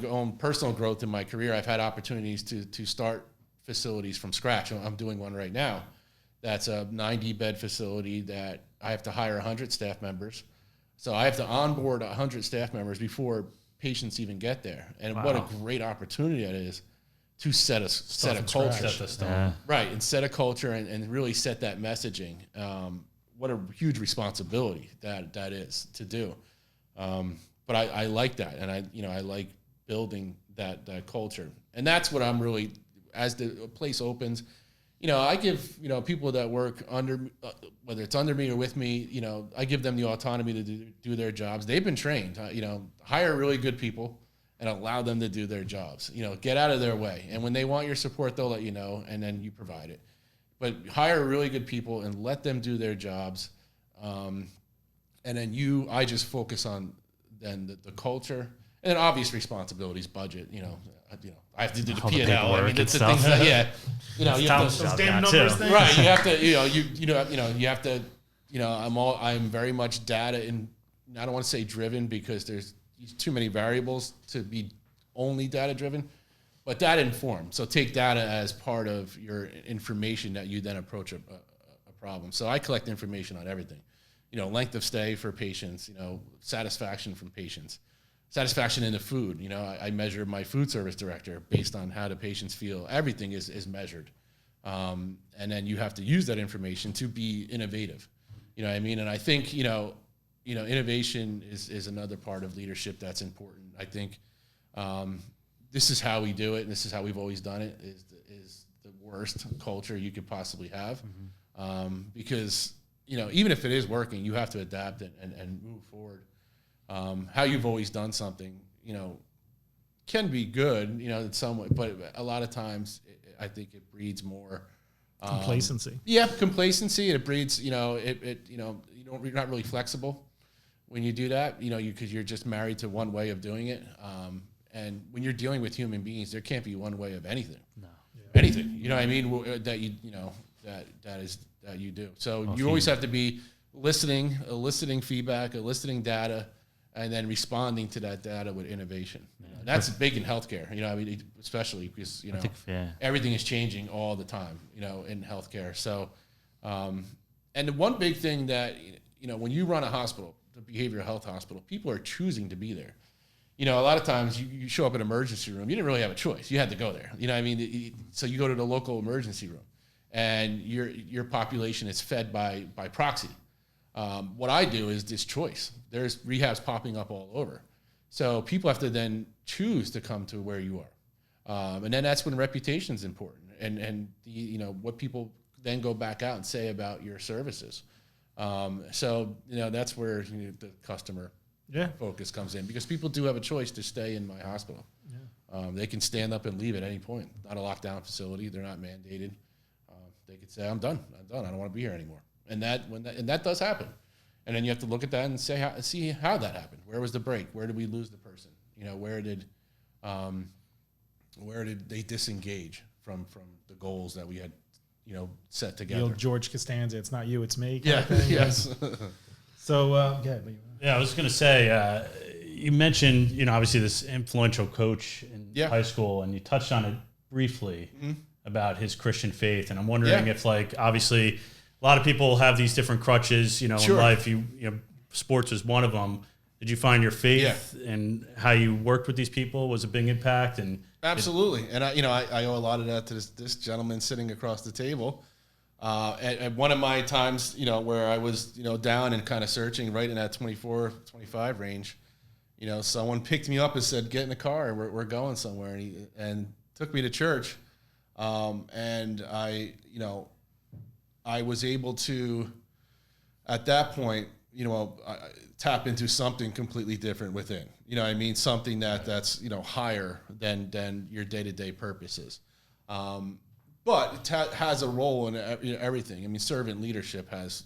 [SPEAKER 3] own personal growth in my career, I've had opportunities to start facilities from scratch. I'm doing one right now. That's a 90-bed facility that I have to hire 100 staff members. So I have to onboard 100 staff members before patients even get there. And what a great opportunity that is to set a culture. Right, and set a culture and really set that messaging. What a huge responsibility that is to do. But I like that, and I like building that culture. And that's what I'm really, as the place opens, I give, people that work under, whether it's under me or with me, I give them the autonomy to do their jobs. They've been trained, hire really good people and allow them to do their jobs, get out of their way. And when they want your support, they'll let you know, and then you provide it. But hire really good people and let them do their jobs. And then I just focus on then the culture and then obvious responsibilities, budget, I have to do the P&L. I mean, that's the things that, you have to,
[SPEAKER 4] those damn numbers things.
[SPEAKER 3] Right. You have to, you have to, I'm very much data and I don't want to say driven because there's too many variables to be only data driven, but data informed. So take data as part of your information that you then approach a problem. So I collect information on everything, length of stay for patients, satisfaction from patients. Satisfaction in the food. I measure my food service director based on how the patients feel. Everything is measured. And then you have to use that information to be innovative. You know what I mean? And I think, innovation is another part of leadership that's important. I think this is how we do it, and this is how we've always done it, is the worst culture you could possibly have. Because, even if it is working, you have to adapt and move forward. How you've always done something, can be good, in some way, but a lot of times I think it breeds more
[SPEAKER 4] complacency.
[SPEAKER 3] Complacency. It breeds, you're not really flexible when you do that, because you're just married to one way of doing it. And when you're dealing with human beings, there can't be one way of anything. No. Anything, what I mean, that you do. So you always have to be eliciting feedback, eliciting data, and then responding to that data with innovation. That's big in healthcare, especially because, everything is changing all the time, in healthcare. So, and the one big thing that, when you run a hospital, the behavioral health hospital, people are choosing to be there. A lot of times you show up in an emergency room, you didn't really have a choice. You had to go there. So you go to the local emergency room and your population is fed by proxy. What I do is this choice. There's rehabs popping up all over. So people have to then choose to come to where you are. And then that's when reputation is important. And what people then go back out and say about your services. So that's where the customer focus comes in, because people do have a choice to stay in my hospital. They can stand up and leave at any point. Not a lockdown facility. They're not mandated. They could say, I'm done. I don't want to be here anymore. And that does happen. And then you have to look at that and see how that happened. Where was the break? Where did we lose the person? Where did they disengage from the goals that we had, set together?
[SPEAKER 4] George Costanza, it's not you, it's me.
[SPEAKER 3] Yes.
[SPEAKER 4] So,
[SPEAKER 5] I was going to say, you mentioned, obviously this influential coach in high school, and you touched on it briefly about his Christian faith. And I'm wondering if, obviously, a lot of people have these different crutches, in life. Sports is one of them. Did you find your faith and how you worked with these people was a big impact? And
[SPEAKER 3] absolutely. And I owe a lot of that to this gentleman sitting across the table. At one of my times, where I was, down and kind of searching right in that 24, 25 range, someone picked me up and said, get in the car and we're going somewhere. And took me to church. And I was able to, at that point, tap into something completely different within. Something that's higher than your day-to-day purposes. But it has a role in everything. Servant leadership has,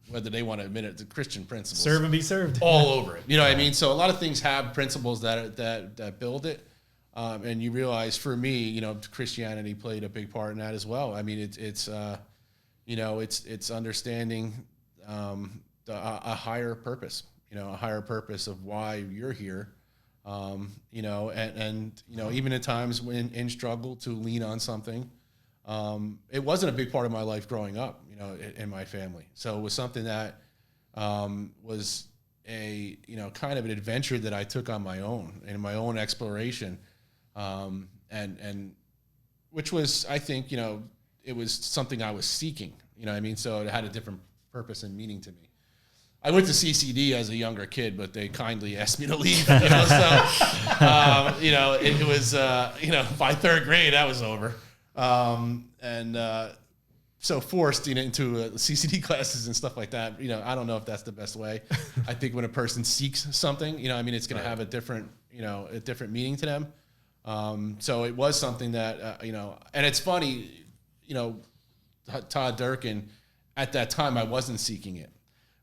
[SPEAKER 3] whether they want to admit it, the Christian principles.
[SPEAKER 4] Serve and be served.
[SPEAKER 3] All over it. So a lot of things have principles that build it. And you realize, for me, Christianity played a big part in that as well. It's understanding a higher purpose, a higher purpose of why you're here, and even at times when in struggle to lean on something. It wasn't a big part of my life growing up, in my family. So it was something that was a, kind of an adventure that I took on my own and my own exploration. And which was, I think, it was something I was seeking, so it had a different purpose and meaning to me. I went to CCD as a younger kid, but they kindly asked me to leave. So, it was, by third grade, that was over. So forced into CCD classes and stuff like that, I don't know if that's the best way. I think when a person seeks something, it's going to have a different meaning to them. So it was something that, and it's funny, Todd Durkin, at that time, I wasn't seeking it.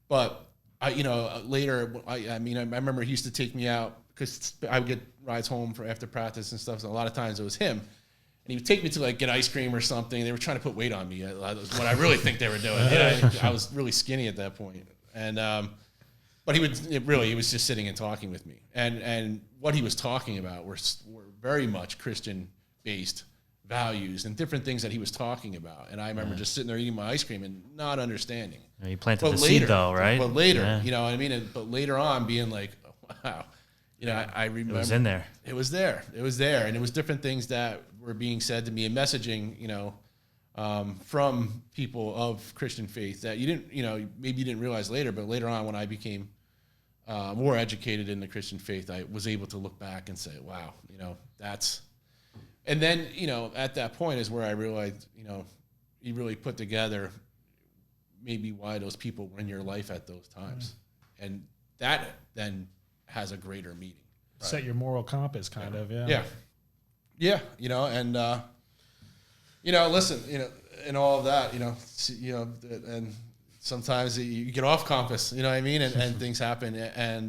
[SPEAKER 3] But later, I remember he used to take me out because I would get rides home after practice and stuff. So a lot of times it was him, and he would take me to get ice cream or something. They were trying to put weight on me. That was what I really think they were doing. I was really skinny at that point, and but he was just sitting and talking with me, and what he was talking about were very much Christian based values and different things that he was talking about. And I remember just sitting there eating my ice cream and not understanding.
[SPEAKER 2] You planted the seed though, right?
[SPEAKER 3] But later, but later on being like, wow, I remember.
[SPEAKER 2] It was in there.
[SPEAKER 3] It was there. And it was different things that were being said to me and messaging, from people of Christian faith that you didn't, maybe you didn't realize later, but later on when I became more educated in the Christian faith, I was able to look back and say, wow, that's. And then, at that point is where I realized, you really put together maybe why those people were in your life at those times. And that then has a greater meaning. Right?
[SPEAKER 4] Set your moral compass, kind of,
[SPEAKER 3] Yeah. Yeah, and, listen, and all of that, and sometimes you get off compass, and things happen. And,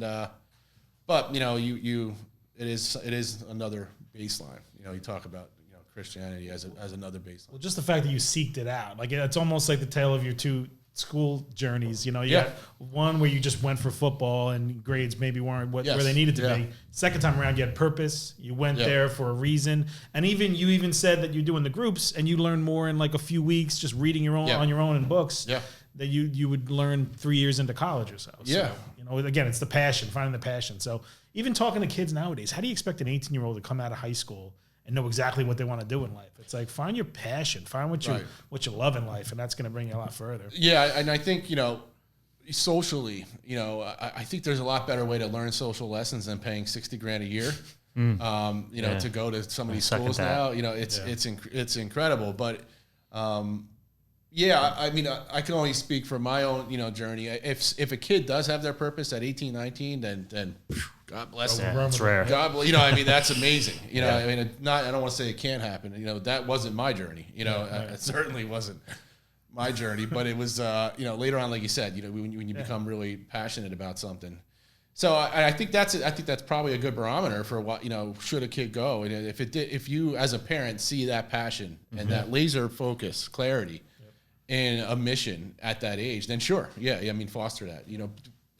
[SPEAKER 3] but, it is another baseline. You talk about Christianity as another baseline.
[SPEAKER 4] Well, just the fact that you seeked it out, it's almost like the tale of your two school journeys. You got one where you just went for football and grades maybe weren't where they needed to be. Second time around, you had purpose. You went there for a reason, and you said that you're doing the groups and you learn more in a few weeks just reading your own on your own in books. Yeah. That you would learn 3 years into college or so. So, again, it's the passion, finding the passion. So even talking to kids nowadays, how do you expect an 18-year-old to come out of high school and know exactly what they want to do in life? It's find your passion, find what you love in life, and that's going to bring you a lot further.
[SPEAKER 3] Yeah, and I think, socially, I think there's a lot better way to learn social lessons than paying $60,000 a year. To go to some of these schools now. It's incredible, but I can only speak for my own, journey. If a kid does have their purpose at 18, 19, then God bless them.
[SPEAKER 2] That's rare.
[SPEAKER 3] God, that's amazing. I don't want to say it can't happen. That wasn't my journey. It certainly wasn't my journey, but it was, later on, like you said, when you become really passionate about something. So I think that's probably a good barometer for what, should a kid go. And if you as a parent see that passion and that laser focus, clarity, and a mission at that age, then sure, foster that,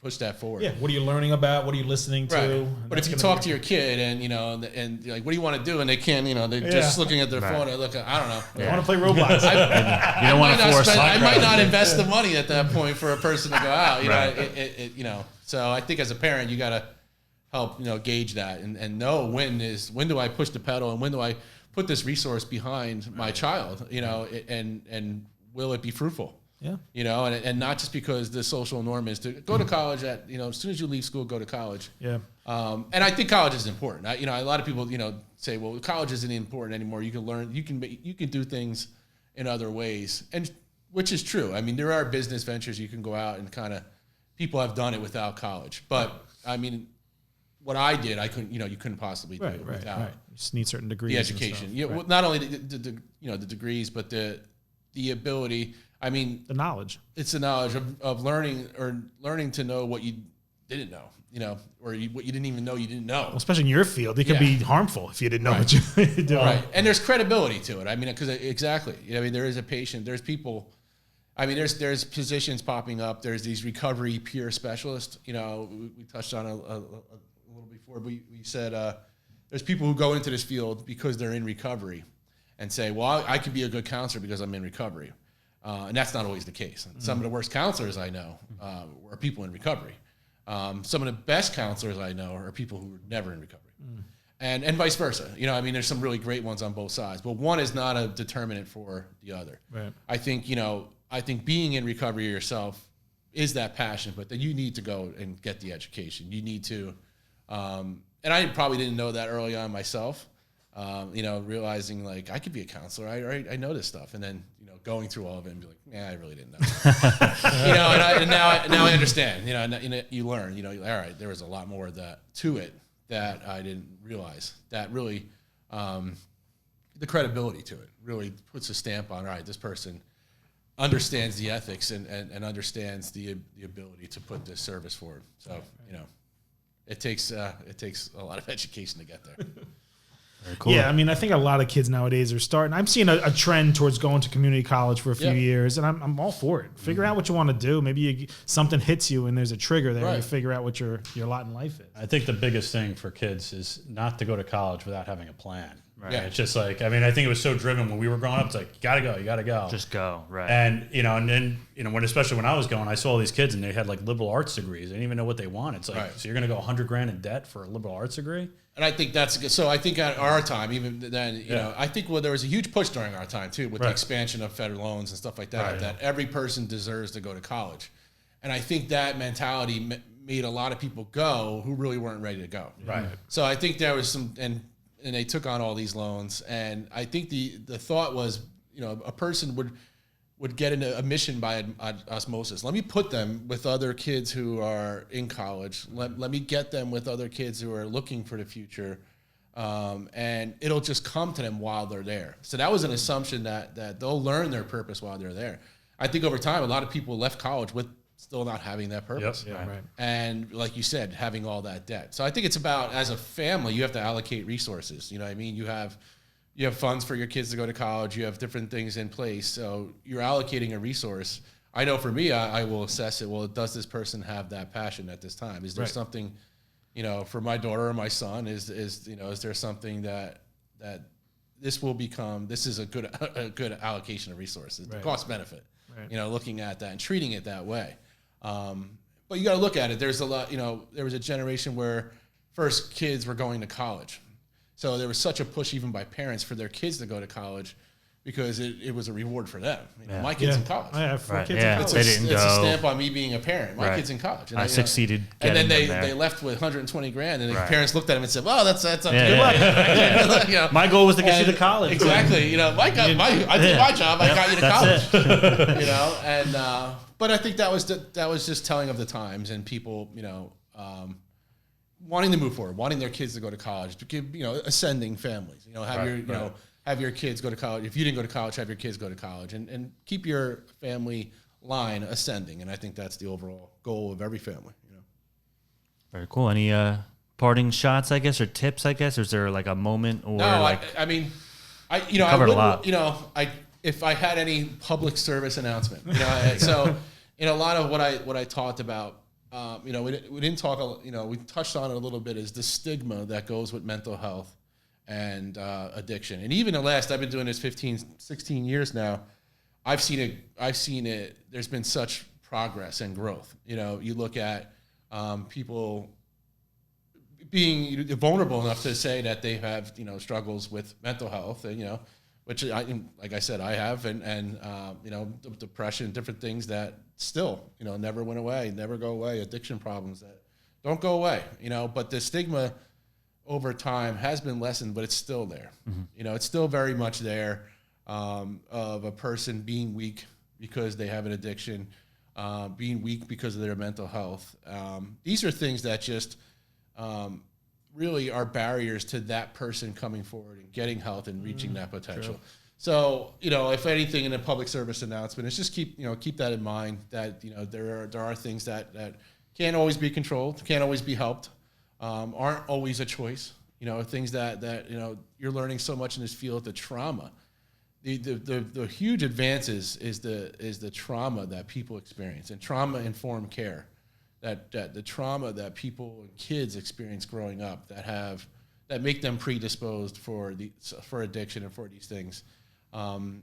[SPEAKER 3] push that forward.
[SPEAKER 4] Yeah, what are you learning about? What are you listening to?
[SPEAKER 3] Right. But if you talk to your kid and and you're like, what do you want to do? And they can't, they're just looking at their phone and looking, I don't know.
[SPEAKER 4] I want to play Roblox.
[SPEAKER 2] You don't want to force.
[SPEAKER 3] I might not invest the money at that point for a person to go out. So I think as a parent, you got to help, gauge that and know when do I push the pedal and when do I put this resource behind my child, and will it be fruitful? Yeah. And not just because the social norm is to go to college as soon as you leave school, go to college. Yeah. And I think college is important. A lot of people, say, well, college isn't important anymore. You can learn, you can do things in other ways, and which is true. I mean, there are business ventures you can go out and people have done it without college. But what I did, I couldn't, you couldn't possibly do it without.
[SPEAKER 4] Right. You just need certain degrees.
[SPEAKER 3] The education. Well, not only the degrees, but the ability.
[SPEAKER 4] The knowledge.
[SPEAKER 3] It's the knowledge of learning to know what you didn't know, or what you didn't even know you didn't know.
[SPEAKER 4] Well, especially in your field, it could be harmful if you didn't know what you were doing.
[SPEAKER 3] Right. And there's credibility to it. Because exactly. There is a patient. There's people. There's positions popping up. There's these recovery peer specialists. We touched on a little before. But we said there's people who go into this field because they're in recovery, and say, well, I could be a good counselor because I'm in recovery. And that's not always the case. Some of the worst counselors I know are people in recovery. Some of the best counselors I know are people who were never in recovery. And vice versa. You know, I mean, there's some really great ones on both sides, but one is not a determinant for the other.
[SPEAKER 4] Right.
[SPEAKER 3] I think, you know, being in recovery yourself is that passion, but then you need to go and get the education. You need to, and I probably didn't know that early on myself, you know, realizing like I could be a counselor. I know this stuff. And then, you know, going through all of it and be like, I really didn't know. You know, and now I understand, you know, and you learn, you know, all right, there was a lot more to it that I didn't realize that really, the credibility to it really puts a stamp on, all right, this person understands the ethics and understands the ability to put this service forward. So, you know, it takes a lot of education to get there.
[SPEAKER 2] Very cool.
[SPEAKER 4] Yeah, I mean, I think a lot of kids nowadays are starting. I'm seeing a trend towards going to community college for a few years, and I'm all for it. Figure out what you want to do. Maybe something hits you and there's a trigger there.
[SPEAKER 3] Right.
[SPEAKER 4] You figure out what your lot in life is.
[SPEAKER 5] I think the biggest thing for kids is not to go to college without having a plan.
[SPEAKER 2] Right.
[SPEAKER 3] Yeah.
[SPEAKER 5] It's just like, I mean, I think it was so driven when we were growing up. It's like, you gotta go.
[SPEAKER 2] Just go, right.
[SPEAKER 5] And, you know, and then, you know, especially when I was going, I saw all these kids and they had like liberal arts degrees. They didn't even know what they wanted. It's like,
[SPEAKER 3] Right.
[SPEAKER 5] so you're going to go $100,000 in debt for a liberal arts degree?
[SPEAKER 3] And I think that's good. So I think at our time, even then, you know, I think there was a huge push during our time too, with the expansion of federal loans and stuff like that, that every person deserves to go to college. And I think that mentality made a lot of people go who really weren't ready to go.
[SPEAKER 5] Right.
[SPEAKER 3] So I think there was some, and they took on all these loans. And I think the thought was, you know, a person would get into a mission by osmosis. Let me put them with other kids who are in college. Let me get them with other kids who are looking for the future. And it'll just come to them while they're there. So that was an assumption that they'll learn their purpose while they're there. I think over time, a lot of people left college with still not having that purpose.
[SPEAKER 5] Yep.
[SPEAKER 4] Yeah, right.
[SPEAKER 3] And like you said, having all that debt. So I think it's about, as a family, you have to allocate resources. You know what I mean? You have funds for your kids to go to college. You have different things in place. So you're allocating a resource. I know for me, I will assess it. Well, does this person have that passion at this time? Is there something, you know, for my daughter or my son, is there something that this is a good allocation of resources, the cost benefit, you know, looking at that and treating it that way. But you got to look at it. There's a lot, you know, there was a generation where first kids were going to college. So there was such a push even by parents for their kids to go to college because it was a reward for them. You know, my kid's in college.
[SPEAKER 4] I have 4 kids in
[SPEAKER 2] Yeah.
[SPEAKER 4] college.
[SPEAKER 2] They didn't
[SPEAKER 3] It's a
[SPEAKER 2] go.
[SPEAKER 3] stamp on me being a parent. My
[SPEAKER 2] Right.
[SPEAKER 3] kid's in college. And
[SPEAKER 2] I succeeded
[SPEAKER 3] And then
[SPEAKER 2] getting them
[SPEAKER 3] they
[SPEAKER 2] there.
[SPEAKER 3] left with $120,000 and the
[SPEAKER 2] Right.
[SPEAKER 3] parents looked at him and said, well, that's up to
[SPEAKER 2] Yeah,
[SPEAKER 3] good
[SPEAKER 2] yeah,
[SPEAKER 3] luck. You know,
[SPEAKER 2] My goal was to get you
[SPEAKER 3] and
[SPEAKER 2] to college.
[SPEAKER 3] Exactly. You know, I did my job. I got you to
[SPEAKER 2] That's
[SPEAKER 3] college. You know, and but I think that was just telling of the times and people, you know, wanting to move forward, wanting their kids to go to college, to give, you know, ascending families. You know, have your kids go to college. If you didn't go to college, have your kids go to college, and keep your family line ascending. And I think that's the overall goal of every family. You know.
[SPEAKER 2] Very cool. Any parting shots, I guess, or tips, I guess? Or is there like a moment or
[SPEAKER 3] No,
[SPEAKER 2] like
[SPEAKER 3] I mean, I
[SPEAKER 2] covered a lot.
[SPEAKER 3] You know, if I had any public service announcement, you know, so in a lot of what I talked about, you know, we didn't talk, you know, we touched on it a little bit, is the stigma that goes with mental health and addiction. And even I've been doing this 15, 16 years now. I've seen it. There's been such progress and growth. You know, you look at people being vulnerable enough to say that they have, you know, struggles with mental health, and, you know, which like I said, I have, and you know, depression, different things that still, you know, never went away, never go away, addiction problems that don't go away, you know, but the stigma over time has been lessened, but it's still there. Mm-hmm. You know, it's still very much there, of a person being weak because they have an addiction, being weak because of their mental health. These are things that just really are barriers to that person coming forward and getting health and reaching that potential. True. So, you know, if anything in a public service announcement, it's just keep that in mind, that, you know, there are things that can't always be controlled, can't always be helped, aren't always a choice. You know, things that you know, you're learning so much in this field, the trauma. The huge advances is the trauma that people experience, and trauma-informed care. That the trauma that people and kids experience growing up that make them predisposed for addiction and for these things. You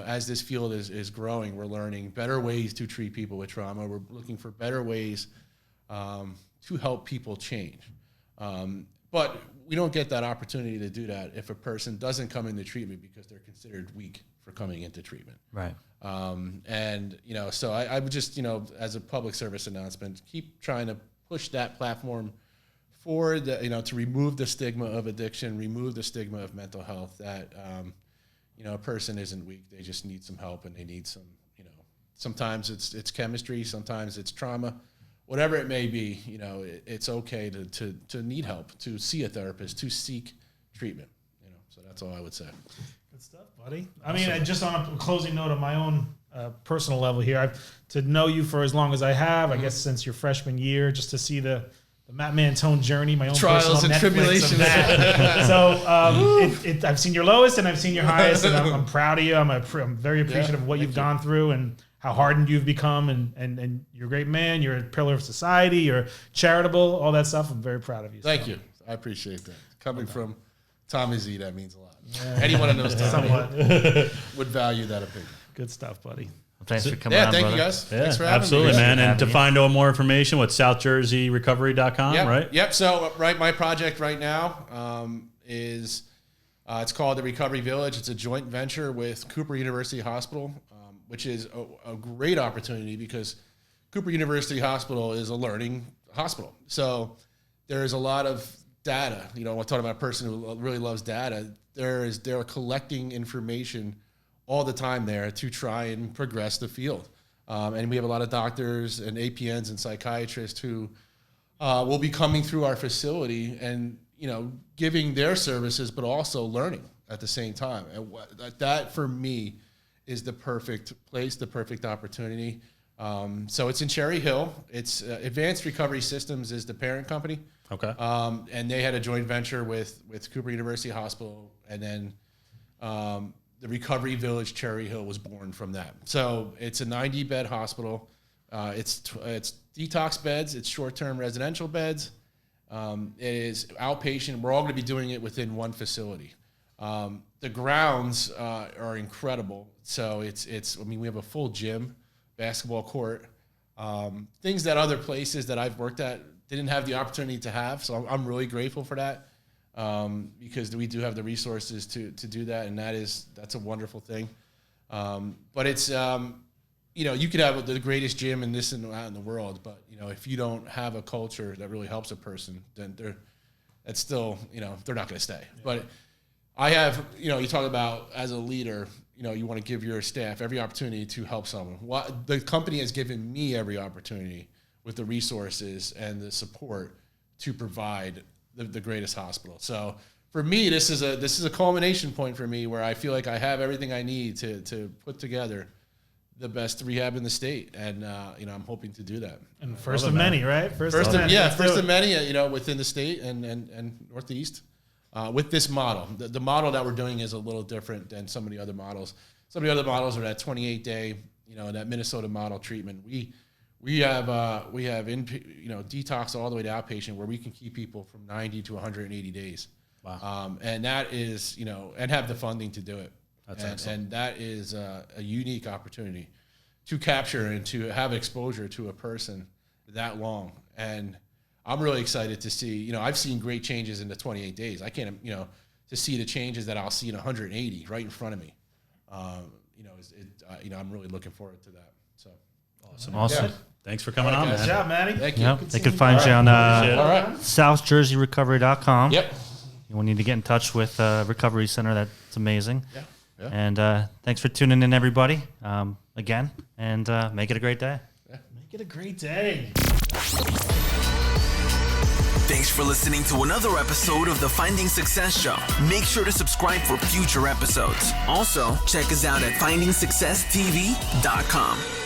[SPEAKER 3] as this field is growing, we're learning better ways to treat people with trauma. We're looking for better ways to help people change. But we don't get that opportunity to do that if a person doesn't come into treatment because they're considered weak for coming into treatment.
[SPEAKER 2] Right.
[SPEAKER 3] So I would just, as a public service announcement, keep trying to push that platform forward, to remove the stigma of addiction, remove the stigma of mental health, that, a person isn't weak. They just need some help, and they need some, sometimes it's chemistry, sometimes it's trauma, whatever it may be, it's okay to need help, to see a therapist, to seek treatment, so that's all I would say.
[SPEAKER 4] Good stuff, buddy. I mean, just on a closing note on my own personal level here, to know you for as long as I have, I guess since your freshman year, just to see the Matt Mantone journey, my own
[SPEAKER 3] trials and
[SPEAKER 4] Netflix
[SPEAKER 3] tribulations.
[SPEAKER 4] Of that. So I've seen your lowest and I've seen your highest, and I'm proud of you. I'm very appreciative of what you've gone through and how hardened you've become, and you're a great man. You're a pillar of society. You're charitable, all that stuff. I'm very proud of you.
[SPEAKER 3] Thank you. I appreciate that. Coming from Tommy Z, that means a lot. Yeah. Anyone that knows Tommy would value that opinion.
[SPEAKER 4] Good stuff, buddy.
[SPEAKER 2] Well, thanks for coming on,
[SPEAKER 3] thank
[SPEAKER 2] brother.
[SPEAKER 3] you guys.
[SPEAKER 5] Yeah,
[SPEAKER 3] thanks for having
[SPEAKER 5] absolutely,
[SPEAKER 3] me.
[SPEAKER 5] man. And to find out more information, what's SouthJerseyRecovery.com, right?
[SPEAKER 3] Yep. So, my project right now is it's called the Recovery Village. It's a joint venture with Cooper University Hospital, which is a great opportunity because Cooper University Hospital is a learning hospital. So there is a lot of data. We're talking about a person who really loves data. They're collecting information all the time there to try and progress the field. And we have a lot of doctors and APNs and psychiatrists who will be coming through our facility and, giving their services, but also learning at the same time. And that for me is the perfect place, the perfect opportunity. So it's in Cherry Hill. It's Advanced Recovery Systems is the parent company.
[SPEAKER 5] Okay.
[SPEAKER 3] And they had a joint venture with Cooper University Hospital, and then the Recovery Village Cherry Hill was born from that. So it's a 90-bed hospital. It's detox beds. It's short-term residential beds. It is outpatient. We're all going to be doing it within one facility. The grounds are incredible. So we have a full gym, basketball court, things that other places that I've worked at didn't have the opportunity to have. So I'm really grateful for that. Because we do have the resources to do that, and that's a wonderful thing. But it's you could have the greatest gym in this and that in the world, but if you don't have a culture that really helps a person, then that's still they're not going to stay. Yeah. But I have you talk about as a leader, you want to give your staff every opportunity to help someone. The company has given me every opportunity with the resources and the support to provide the greatest hospital. So for me, this is a culmination point for me where I feel like I have everything I need to put together the best rehab in the state, and I'm hoping to do that.
[SPEAKER 4] And first of many, right?
[SPEAKER 3] First of many, within the state and Northeast, with this model. The model that we're doing is a little different than some of the other models. Some of the other models are that 28-day, that Minnesota model treatment. We have detox all the way to outpatient where we can keep people from 90 to 180 days. Wow. And that is, and have the funding to do it. That's excellent. And that is a unique opportunity to capture and to have exposure to a person that long. And I'm really excited to see, I've seen great changes in the 28 days. I can't, to see the changes that I'll see in 180 right in front of me. I'm really looking forward to that. So
[SPEAKER 2] awesome.
[SPEAKER 3] Yeah.
[SPEAKER 5] Thanks for coming on, man.
[SPEAKER 4] Good job, Matty.
[SPEAKER 3] Thank you.
[SPEAKER 2] Yep. They can find you on
[SPEAKER 3] right.
[SPEAKER 2] SouthJerseyRecovery.com.
[SPEAKER 3] Yep.
[SPEAKER 2] You will need to get in touch with Recovery Center. That's amazing.
[SPEAKER 3] Yeah.
[SPEAKER 2] And thanks for tuning in, everybody, again. And make it a great day.
[SPEAKER 3] Yeah.
[SPEAKER 4] Make it a great day.
[SPEAKER 1] Thanks for listening to another episode of the Finding Success Show. Make sure to subscribe for future episodes. Also, check us out at FindingSuccessTV.com.